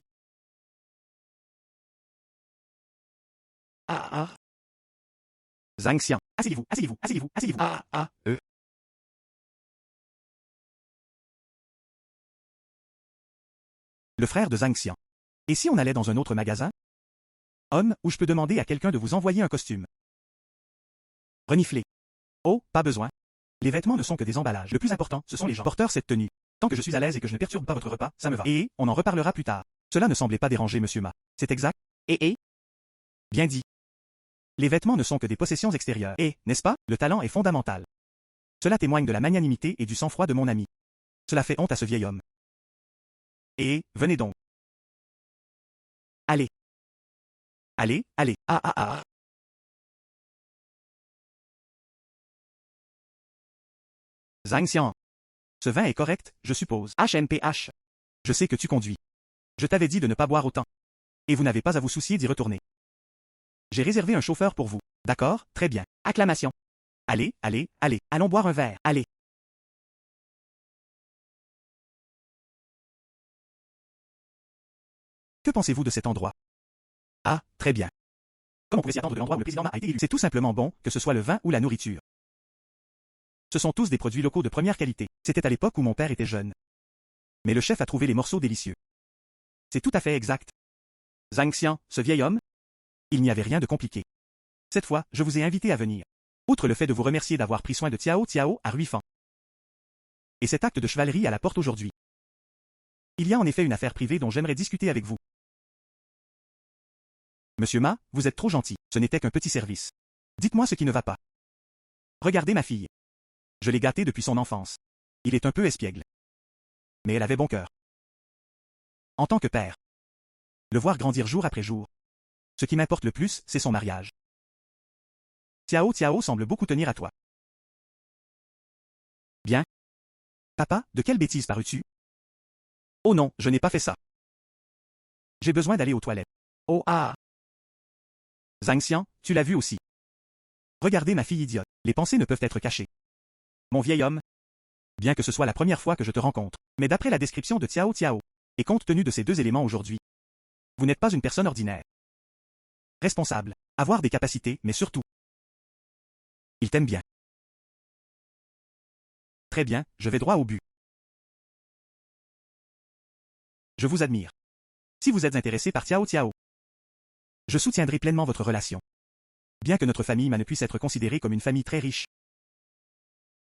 Ah. Zhang Xian, asseyez-vous. Le frère de Zhang Xian. Et si on allait dans un autre magasin? Homme, où je peux demander à quelqu'un de vous envoyer un costume? Renifler. Oh, pas besoin. Les vêtements ne sont que des emballages. Le plus important, ce sont les gens porteurs cette tenue. Tant que je suis à l'aise et que je ne perturbe pas votre repas, ça me va. Et, on en reparlera plus tard. Cela ne semblait pas déranger Monsieur Ma. C'est exact? Et? Bien dit. Les vêtements ne sont que des possessions extérieures. Et, n'est-ce pas, le talent est fondamental. Cela témoigne de la magnanimité et du sang-froid de mon ami. Cela fait honte à ce vieil homme. Et, venez donc. Allez. Ah. Zhang Xian. Ce vin est correct, je suppose. HMPH. Je sais que tu conduis. Je t'avais dit de ne pas boire autant. Et vous n'avez pas à vous soucier d'y retourner. J'ai réservé un chauffeur pour vous. D'accord, très bien. Acclamation. Allez, allons boire un verre, allez. Que pensez-vous de cet endroit? Ah, très bien. Comme on pouvait s'y attendre de l'endroit où le président Ma a été élu. C'est tout simplement bon, que ce soit le vin ou la nourriture. Ce sont tous des produits locaux de première qualité. C'était à l'époque où mon père était jeune. Mais le chef a trouvé les morceaux délicieux. C'est tout à fait exact. Zhang Xian, ce vieil homme? Il n'y avait rien de compliqué. Cette fois, je vous ai invité à venir. Outre le fait de vous remercier d'avoir pris soin de Tiao à Ruifan. Et cet acte de chevalerie à la porte aujourd'hui. Il y a en effet une affaire privée dont j'aimerais discuter avec vous. Monsieur Ma, vous êtes trop gentil. Ce n'était qu'un petit service. Dites-moi ce qui ne va pas. Regardez ma fille. Je l'ai gâtée depuis son enfance. Il est un peu espiègle. Mais elle avait bon cœur. En tant que père. Le voir grandir jour après jour. Ce qui m'importe le plus, c'est son mariage. Tiao semble beaucoup tenir à toi. Bien. Papa, de quelle bêtise parles-tu? Oh non, je n'ai pas fait ça. J'ai besoin d'aller aux toilettes. Oh ah. Zhang Xian, tu l'as vu aussi. Regardez ma fille idiote. Les pensées ne peuvent être cachées. Mon vieil homme. Bien que ce soit la première fois que je te rencontre. Mais d'après la description de Tiao, et compte tenu de ces deux éléments aujourd'hui, Vous n'êtes pas une personne ordinaire. Responsable. Avoir des capacités, mais surtout. Il t'aime bien. Très bien, je vais droit au but. Je vous admire. Si vous êtes intéressé par Tiao Tiao, je soutiendrai pleinement votre relation. Bien que notre famille ne puisse être considérée comme une famille très riche.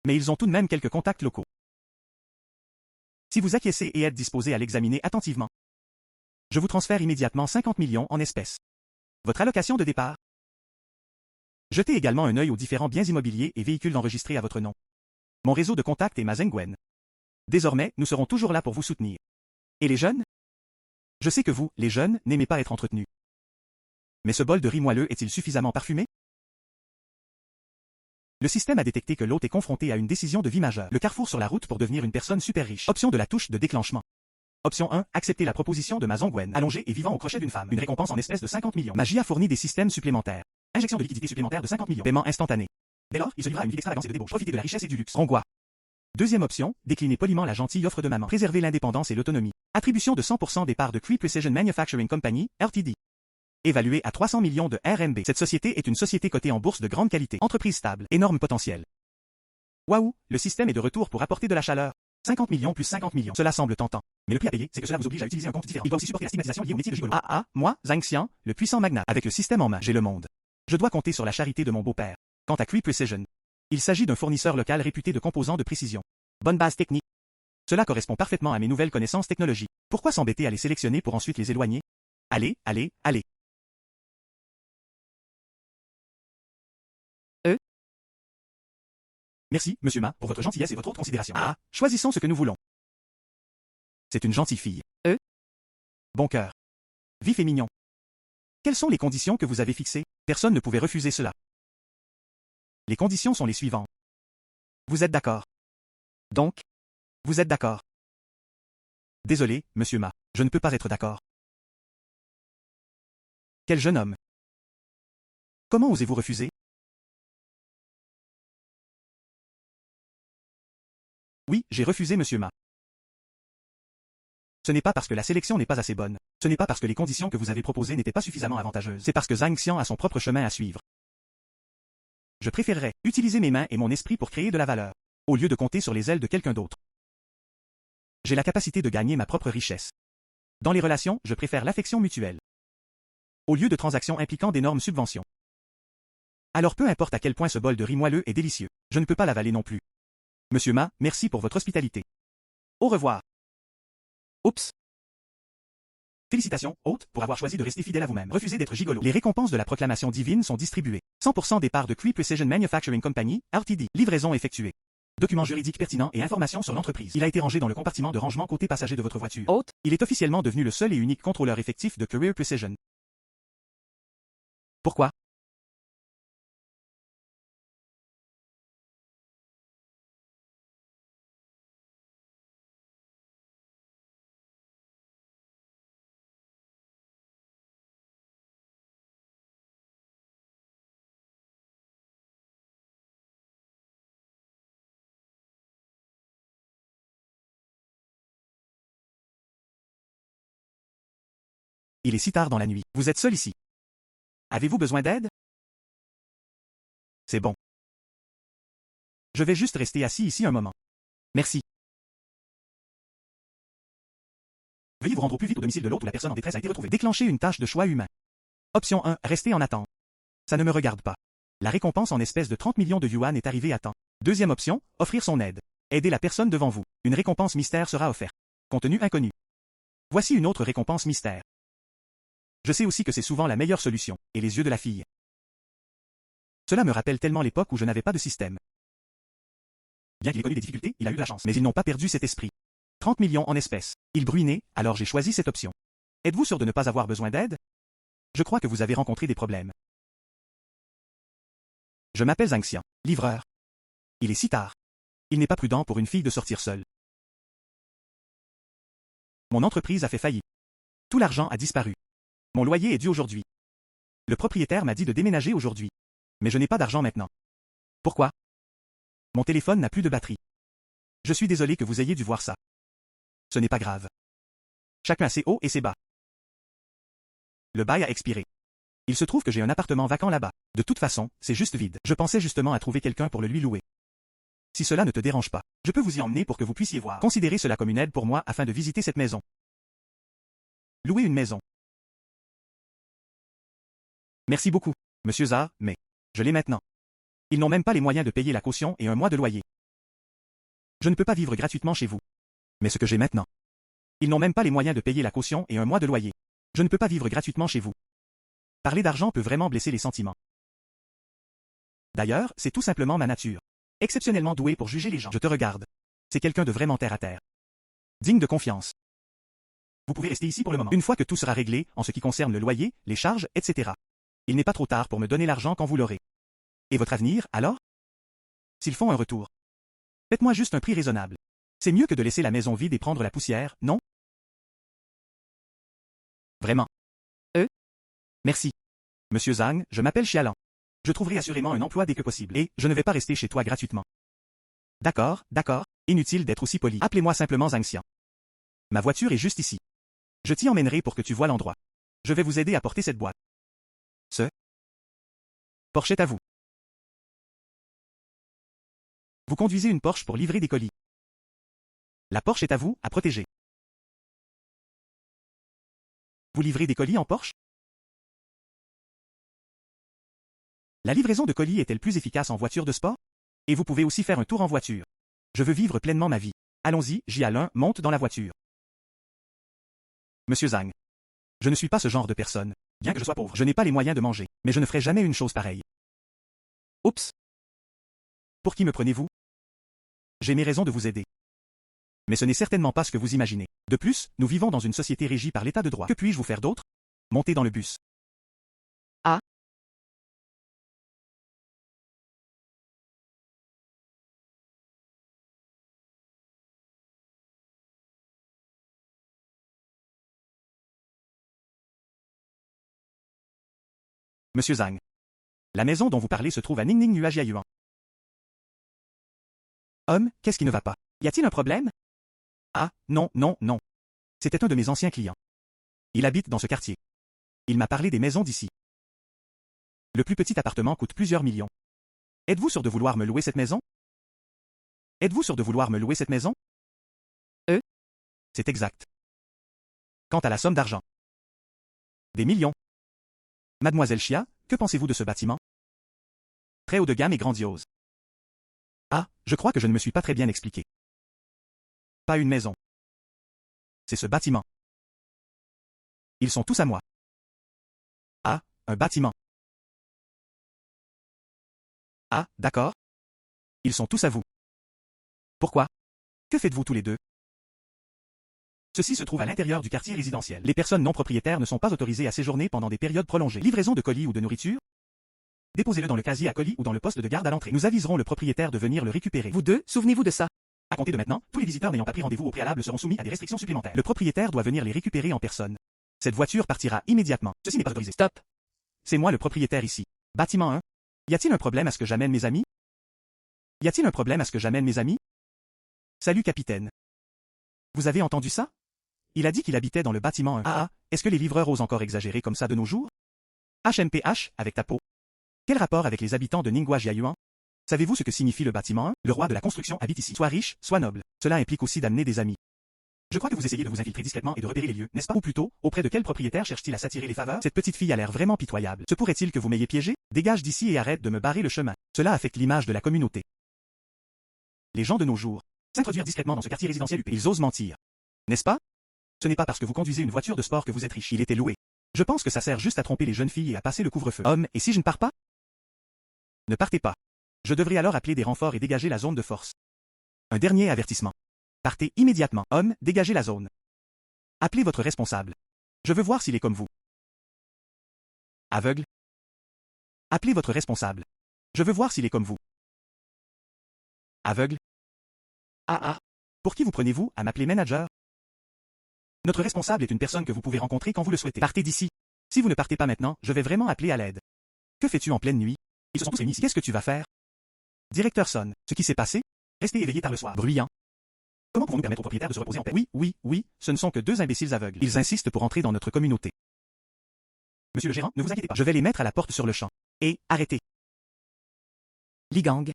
Mais ils ont tout de même quelques contacts locaux. Si vous acquiescez et êtes disposé à l'examiner attentivement, je vous transfère immédiatement 50 millions en espèces. Votre allocation de départ. Jetez également un œil aux différents biens immobiliers et véhicules enregistrés à votre nom. Mon réseau de contacts est Mazengwen. Désormais, nous serons toujours là pour vous soutenir. Et les jeunes? Je sais que vous, les jeunes, n'aimez pas être entretenus. Mais ce bol de riz moelleux est-il suffisamment parfumé? Le système a détecté que l'hôte est confronté à une décision de vie majeure. Le carrefour sur la route pour devenir une personne super riche. Option de la touche de déclenchement. Option 1. Accepter la proposition de Mazengwen. Allongé et vivant au crochet d'une femme. Une récompense en espèces de 50 millions. Magie a fourni des systèmes supplémentaires. Injection de liquidité supplémentaire de 50 millions. Paiement instantané. Dès lors, il se livra à une vie d'extravagance et de débauche. Profitez de la richesse et du luxe. Rongwa. Deuxième option, décliner poliment la gentille offre de maman. Préserver l'indépendance et l'autonomie. Attribution de 100% des parts de Cree Precision Manufacturing Company, Ltd. Évaluée à 300 millions de RMB. Cette société est une société cotée en bourse de grande qualité. Entreprise stable. Énorme potentiel. Waouh, le système est de retour pour apporter de la chaleur. 50 millions plus 50 millions. Cela semble tentant. Mais le prix à payer, c'est que cela vous oblige à utiliser un compte différent. Il doit aussi supporter la stigmatisation liée au métier de gigolo. Moi, Zhang Xiang, le puissant magnat. Avec le système en main, j'ai le monde. Je dois compter sur la charité de mon beau-père. Quant à Cree Precision, il s'agit d'un fournisseur local réputé de composants de précision. Bonne base technique. Cela correspond parfaitement à mes nouvelles connaissances technologiques. Pourquoi s'embêter à les sélectionner pour ensuite les éloigner? Allez, allez, allez. Merci, monsieur Ma, pour votre gentillesse et votre haute considération. Choisissons ce que nous voulons. C'est une gentille fille. Bon cœur. Vif et mignon. Quelles sont les conditions que vous avez fixées? Personne ne pouvait refuser cela. Les conditions sont les suivantes. Vous êtes d'accord? Donc, vous êtes d'accord? Désolé, monsieur Ma, je ne peux pas être d'accord. Quel jeune homme. Comment osez-vous refuser? Oui, j'ai refusé monsieur Ma. Ce n'est pas parce que la sélection n'est pas assez bonne. Ce n'est pas parce que les conditions que vous avez proposées n'étaient pas suffisamment avantageuses. C'est parce que Zhang Xiang a son propre chemin à suivre. Je préférerais utiliser mes mains et mon esprit pour créer de la valeur, au lieu de compter sur les ailes de quelqu'un d'autre. J'ai la capacité de gagner ma propre richesse. Dans les relations, je préfère l'affection mutuelle, au lieu de transactions impliquant d'énormes subventions. Alors peu importe à quel point ce bol de riz moelleux est délicieux, je ne peux pas l'avaler non plus. Monsieur Ma, merci pour votre hospitalité. Au revoir. Oups. Félicitations, hôte, pour avoir choisi de rester fidèle à vous-même. Refusez d'être gigolo. Les récompenses de la proclamation divine sont distribuées. 100% des parts de Cree Precision Manufacturing Company, Ltd. Livraison effectuée. Documents juridiques pertinents et informations sur l'entreprise. Il a été rangé dans le compartiment de rangement côté passager de votre voiture. Hôte. Il est officiellement devenu le seul et unique contrôleur effectif de Career Precision. Pourquoi? Il est si tard dans la nuit. Vous êtes seul ici. Avez-vous besoin d'aide? C'est bon. Je vais juste rester assis ici un moment. Merci. Veuillez vous rendre au plus vite au domicile de l'hôte où la personne en détresse a été retrouvée. Déclenchez une tâche de choix humain. Option 1. Rester en attente. Ça ne me regarde pas. La récompense en espèces de 30 millions de yuan est arrivée à temps. Deuxième option. Offrir son aide. Aider la personne devant vous. Une récompense mystère sera offerte. Contenu inconnu. Voici une autre récompense mystère. Je sais aussi que c'est souvent la meilleure solution, et les yeux de la fille. Cela me rappelle tellement l'époque où je n'avais pas de système. Bien qu'il ait connu des difficultés, il a eu de la chance. Mais ils n'ont pas perdu cet esprit. 30 millions en espèces. Il bruinait, alors j'ai choisi cette option. Êtes-vous sûr de ne pas avoir besoin d'aide? Je crois que vous avez rencontré des problèmes. Je m'appelle Zhang Xiang, livreur. Il est si tard. Il n'est pas prudent pour une fille de sortir seule. Mon entreprise a fait faillite. Tout l'argent a disparu. Mon loyer est dû aujourd'hui. Le propriétaire m'a dit de déménager aujourd'hui. Mais je n'ai pas d'argent maintenant. Pourquoi? Mon téléphone n'a plus de batterie. Je suis désolé que vous ayez dû voir ça. Ce n'est pas grave. Chacun a ses hauts et ses bas. Le bail a expiré. Il se trouve que j'ai un appartement vacant là-bas. De toute façon, c'est juste vide. Je pensais justement à trouver quelqu'un pour le lui louer. Si cela ne te dérange pas, je peux vous y emmener pour que vous puissiez voir. Considérez cela comme une aide pour moi afin de visiter cette maison. Louer une maison. Merci beaucoup, monsieur Zar, mais je l'ai maintenant. Ils n'ont même pas les moyens de payer la caution et un mois de loyer. Je ne peux pas vivre gratuitement chez vous. Mais ce que j'ai maintenant. Ils n'ont même pas les moyens de payer la caution et un mois de loyer. Je ne peux pas vivre gratuitement chez vous. Parler d'argent peut vraiment blesser les sentiments. D'ailleurs, c'est tout simplement ma nature. Exceptionnellement doué pour juger les gens. Je te regarde. C'est quelqu'un de vraiment terre à terre. Digne de confiance. Vous pouvez rester ici pour le moment. Une fois que tout sera réglé, en ce qui concerne le loyer, les charges, etc. Il n'est pas trop tard pour me donner l'argent quand vous l'aurez. Et votre avenir, alors? S'ils font un retour. Faites-moi juste un prix raisonnable. C'est mieux que de laisser la maison vide et prendre la poussière, non? Vraiment. Merci. Monsieur Zhang, je m'appelle Xialan. Je trouverai assurément un emploi dès que possible. Et je ne vais pas rester chez toi gratuitement. D'accord, d'accord. Inutile d'être aussi poli. Appelez-moi simplement Zhang Xian. Ma voiture est juste ici. Je t'y emmènerai pour que tu vois l'endroit. Je vais vous aider à porter cette boîte. Ce Porsche est à vous. Vous conduisez une Porsche pour livrer des colis. La Porsche est à vous, à protéger. Vous livrez des colis en Porsche? La livraison de colis est-elle plus efficace en voiture de sport? Et vous pouvez aussi faire un tour en voiture. Je veux vivre pleinement ma vie. Allons-y, J.A. monte dans la voiture. Monsieur Zhang. Je ne suis pas ce genre de personne. Bien que je sois pauvre, je n'ai pas les moyens de manger. Mais je ne ferai jamais une chose pareille. Oups. Pour qui me prenez-vous? J'ai mes raisons de vous aider. Mais ce n'est certainement pas ce que vous imaginez. De plus, nous vivons dans une société régie par l'état de droit. Que puis-je vous faire d'autre? Montez dans le bus. Ah. Monsieur Zhang. La maison dont vous parlez se trouve à Ningning Nuage Yayuan. Homme, qu'est-ce qui ne va pas? Y a-t-il un problème? Ah, non, non, non. C'était un de mes anciens clients. Il habite dans ce quartier. Il m'a parlé des maisons d'ici. Le plus petit appartement coûte plusieurs millions. Êtes-vous sûr de vouloir me louer cette maison? Êtes-vous sûr de vouloir me louer cette maison? C'est exact. Quant à la somme d'argent. Des millions. Mademoiselle Chia, que pensez-vous de ce bâtiment? Très haut de gamme et grandiose. Ah, je crois que je ne me suis pas très bien expliqué. Pas une maison. C'est ce bâtiment. Ils sont tous à moi. Ah, un bâtiment. Ah, d'accord. Ils sont tous à vous. Pourquoi? Que faites-vous tous les deux? Ceci se trouve à l'intérieur du quartier résidentiel. Les personnes non propriétaires ne sont pas autorisées à séjourner pendant des périodes prolongées. Livraison de colis ou de nourriture? Déposez-le dans le casier à colis ou dans le poste de garde à l'entrée. Nous aviserons le propriétaire de venir le récupérer. Vous deux, souvenez-vous de ça. À compter de maintenant, tous les visiteurs n'ayant pas pris rendez-vous au préalable seront soumis à des restrictions supplémentaires. Le propriétaire doit venir les récupérer en personne. Cette voiture partira immédiatement. Ceci n'est pas autorisé. Stop. C'est moi le propriétaire ici. Bâtiment 1. Y a-t-il un problème à ce que j'amène mes amis? Y a-t-il un problème à ce que j'amène mes amis? Salut capitaine. Vous avez entendu ça? Il a dit qu'il habitait dans le bâtiment 1. Ah, est-ce que les livreurs osent encore exagérer comme ça de nos jours? HMPH, avec ta peau. Quel rapport avec les habitants de Ningua Jiayuan? Savez-vous ce que signifie le bâtiment 1? Le roi de la construction habite ici. Sois riche, sois noble. Cela implique aussi d'amener des amis. Je crois que vous essayez de vous infiltrer discrètement et de repérer les lieux, n'est-ce pas? Ou plutôt, auprès de quel propriétaire cherche-t-il à s'attirer les faveurs? Cette petite fille a l'air vraiment pitoyable. Se pourrait-il que vous m'ayez piégé? Dégage d'ici et arrête de me barrer le chemin. Cela affecte l'image de la communauté. Les gens de nos jours s'introduire discrètement dans ce quartier résidentiel UP. Ils osent mentir. N'est-ce pas? Ce n'est pas parce que vous conduisez une voiture de sport que vous êtes riche. Il était loué. Je pense que ça sert juste à tromper les jeunes filles et à passer le couvre-feu. Homme, et si je ne pars pas? Ne partez pas. Je devrais alors appeler des renforts et dégager la zone de force. Un dernier avertissement. Partez immédiatement. Homme, dégagez la zone. Appelez votre responsable. Je veux voir s'il est comme vous. Aveugle? Appelez votre responsable. Je veux voir s'il est comme vous. Aveugle? Ah. Pour qui vous prenez-vous à m'appeler manager? Notre responsable est une personne que vous pouvez rencontrer quand vous le souhaitez. Partez d'ici. Si vous ne partez pas maintenant, je vais vraiment appeler à l'aide. Que fais-tu en pleine nuit? Ils se sont tous réunis ici. Qu'est-ce que tu vas faire? Directeur sonne. Ce qui s'est passé? Restez éveillé tard le soir. Bruyant. Comment pouvons-nous permettre aux propriétaires de se reposer en paix? Oui, ce ne sont que deux imbéciles aveugles. Ils insistent pour entrer dans notre communauté. Monsieur le gérant, ne vous inquiétez pas. Je vais les mettre à la porte sur le champ. Et, arrêtez. Li Gang.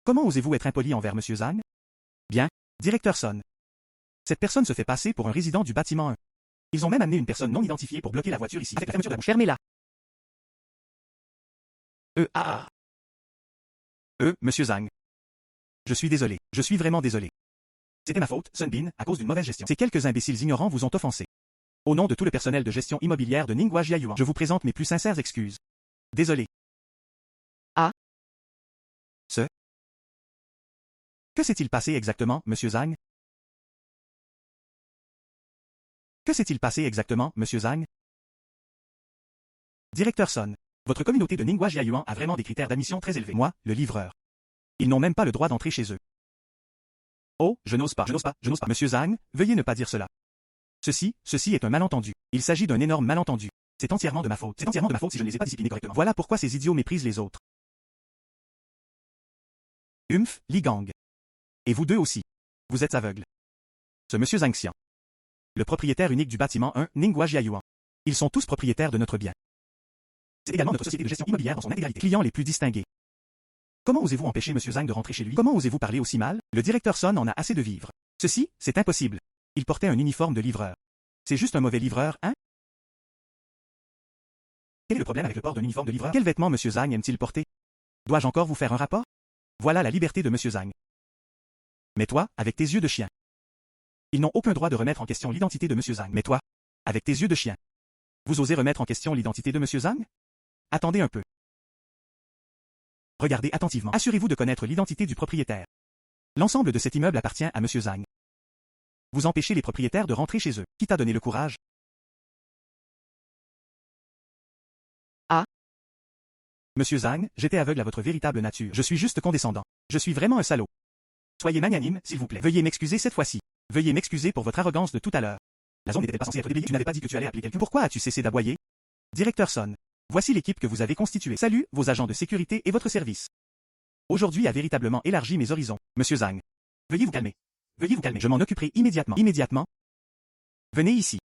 Comment osez-vous être impoli envers Monsieur Zhang? Bien, directeur Son. Cette personne se fait passer pour un résident du bâtiment 1. Ils ont même amené une personne non identifiée pour bloquer la voiture ici, avec la fermeture de la bouche. Fermez-la. Monsieur Zhang. Je suis désolé. Je suis vraiment désolé. C'était ma faute, Sun Bin, à cause d'une mauvaise gestion. Ces quelques imbéciles ignorants vous ont offensé. Au nom de tout le personnel de gestion immobilière de Ningguo Jiayuan, je vous présente mes plus sincères excuses. Désolé. Que s'est-il passé exactement, Monsieur Zhang? Que s'est-il passé exactement, Monsieur Zhang? Directeur Son. Votre communauté de Ningguo Jiayuan a vraiment des critères d'admission très élevés. Moi, le livreur. Ils n'ont même pas le droit d'entrer chez eux. Oh, je n'ose pas. Monsieur Zhang, veuillez ne pas dire cela. Ceci est un malentendu. Il s'agit d'un énorme malentendu. C'est entièrement de ma faute. C'est entièrement de ma faute si je ne les ai pas disciplinés correctement. Voilà pourquoi ces idiots méprisent les autres. Li Gang. Et vous deux aussi. Vous êtes aveugles. Ce Monsieur Zhang Xian. Le propriétaire unique du bâtiment 1, Ningguo Jiayuan. Ils sont tous propriétaires de notre bien. C'est également notre société de gestion immobilière dans son intégralité. Clients les plus distingués. Comment osez-vous empêcher Monsieur Zhang de rentrer chez lui? Comment osez-vous parler aussi mal? Le directeur Son en a assez de vivre. Ceci, c'est impossible. Il portait un uniforme de livreur. C'est juste un mauvais livreur, hein? Quel est le problème avec le port d'un uniforme de livreur? Quels vêtements Monsieur Zhang aime-t-il porter? Dois-je encore vous faire un rapport? Voilà la liberté de Monsieur Zhang. Mais toi, avec tes yeux de chien. Ils n'ont aucun droit de remettre en question l'identité de Monsieur Zhang. Mais toi, avec tes yeux de chien. Vous osez remettre en question l'identité de Monsieur Zhang? Attendez un peu. Regardez attentivement. Assurez-vous de connaître l'identité du propriétaire. L'ensemble de cet immeuble appartient à Monsieur Zhang. Vous empêchez les propriétaires de rentrer chez eux. Qui t'a donné le courage? Monsieur Zhang, j'étais aveugle à votre véritable nature. Je suis juste condescendant. Je suis vraiment un salaud. Soyez magnanime, s'il vous plaît. Veuillez m'excuser cette fois-ci. Veuillez m'excuser pour votre arrogance de tout à l'heure. La zone n'était pas censée être déblayée. Tu n'avais pas dit que tu allais appeler quelqu'un. Pourquoi as-tu cessé d'aboyer? Directeur Son. Voici l'équipe que vous avez constituée. Salut, vos agents de sécurité et votre service. Aujourd'hui a véritablement élargi mes horizons. Monsieur Zhang. Veuillez vous calmer. Veuillez vous calmer. Je m'en occuperai immédiatement. Immédiatement. Venez ici.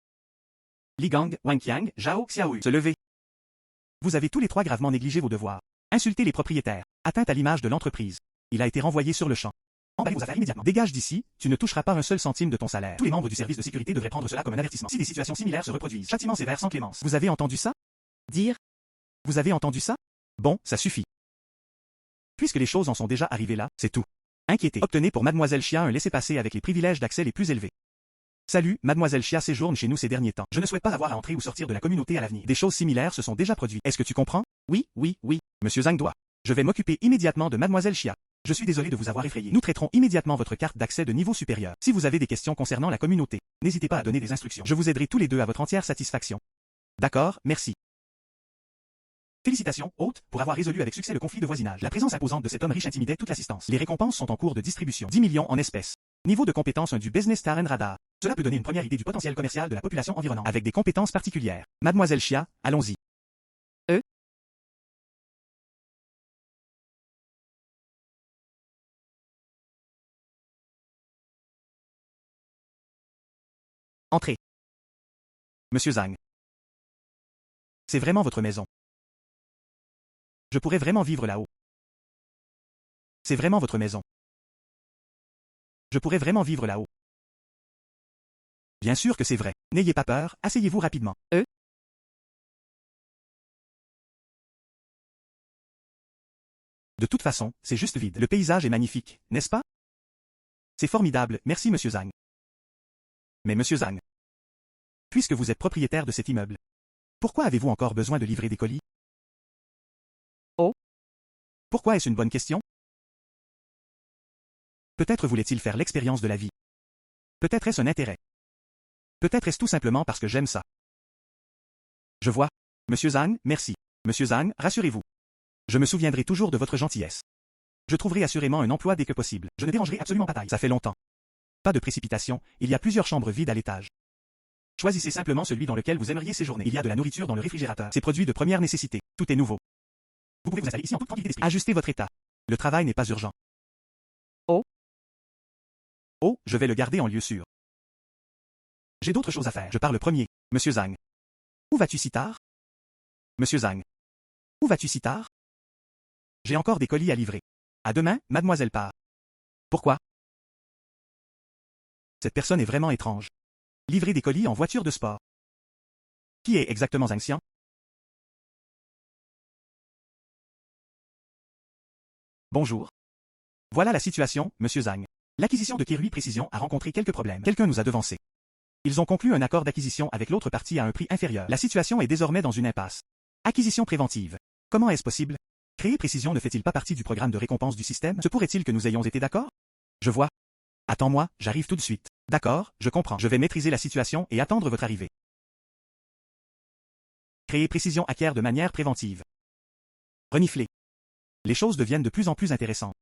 Li Gang, Wang Qiang, Zhao Xiaoyu. Se lever. Vous avez tous les trois gravement négligé vos devoirs. Insulté les propriétaires. Atteinte à l'image de l'entreprise. Il a été renvoyé sur le champ. Emballez vos affaires immédiatement. Dégage d'ici, tu ne toucheras pas un seul centime de ton salaire. Tous les membres du service de sécurité devraient prendre cela comme un avertissement. Si des situations similaires se reproduisent, châtiment sévère sans clémence. Vous avez entendu ça? Dire? Vous avez entendu ça? Bon, ça suffit. Puisque les choses en sont déjà arrivées là, c'est tout. Inquiétez. Obtenez pour Mademoiselle Chia un laissez-passer avec les privilèges d'accès les plus élevés. Salut, Mademoiselle Chia séjourne chez nous ces derniers temps. Je ne souhaite pas avoir à entrer ou sortir de la communauté à l'avenir. Des choses similaires se sont déjà produites. Est-ce que tu comprends? Oui. Monsieur Zhang doit. Je vais m'occuper immédiatement de Mademoiselle Chia. Je suis désolé de vous avoir effrayé. Nous traiterons immédiatement votre carte d'accès de niveau supérieur. Si vous avez des questions concernant la communauté, n'hésitez pas à donner des instructions. Je vous aiderai tous les deux à votre entière satisfaction. D'accord, merci. Félicitations, hôte, pour avoir résolu avec succès le conflit de voisinage. La présence imposante de cet homme riche intimidait toute l'assistance. Les récompenses sont en cours de distribution. 10 millions en espèces. Niveau de compétence 1 du Business Talent Radar. Cela peut donner une première idée du potentiel commercial de la population environnante. Avec des compétences particulières. Mademoiselle Chia, allons-y. Entrez. Monsieur Zhang. C'est vraiment votre maison. Je pourrais vraiment vivre là-haut. C'est vraiment votre maison. Je pourrais vraiment vivre là-haut. Bien sûr que c'est vrai. N'ayez pas peur, asseyez-vous rapidement. De toute façon, c'est juste vide. Le paysage est magnifique, n'est-ce pas? C'est formidable, merci Monsieur Zhang. Mais Monsieur Zhang, puisque vous êtes propriétaire de cet immeuble, pourquoi avez-vous encore besoin de livrer des colis? Pourquoi est-ce une bonne question? Peut-être voulait-il faire l'expérience de la vie. Peut-être est-ce un intérêt. Peut-être est-ce tout simplement parce que j'aime ça. Je vois. Monsieur Zhang, merci. Monsieur Zhang, rassurez-vous. Je me souviendrai toujours de votre gentillesse. Je trouverai assurément un emploi dès que possible. Je ne dérangerai absolument pas taille. Ça fait longtemps. Pas de précipitation, il y a plusieurs chambres vides à l'étage. Choisissez simplement celui dans lequel vous aimeriez séjourner. Il y a de la nourriture dans le réfrigérateur. C'est produit de première nécessité. Tout est nouveau. Vous pouvez vous installer ici en toute tranquillité d'esprit. Ajustez votre état. Le travail n'est pas urgent. Oh, je vais le garder en lieu sûr. J'ai d'autres choses à faire. Je pars le premier. Monsieur Zhang. Où vas-tu si tard? Monsieur Zhang. Où vas-tu si tard? J'ai encore des colis à livrer. À demain, mademoiselle Parr. Pourquoi? Cette personne est vraiment étrange. Livrer des colis en voiture de sport. Qui est exactement Zhang Xian? Bonjour. Voilà la situation, monsieur Zhang. L'acquisition de Kirui Précision a rencontré quelques problèmes. Quelqu'un nous a devancés. Ils ont conclu un accord d'acquisition avec l'autre partie à un prix inférieur. La situation est désormais dans une impasse. Acquisition préventive. Comment est-ce possible? Créer Précision ne fait-il pas partie du programme de récompense du système? Se pourrait-il que nous ayons été d'accord? Je vois. Attends-moi, j'arrive tout de suite. D'accord, je comprends. Je vais maîtriser la situation et attendre votre arrivée. Créer Précision acquiert de manière préventive. Renifler. Les choses deviennent de plus en plus intéressantes.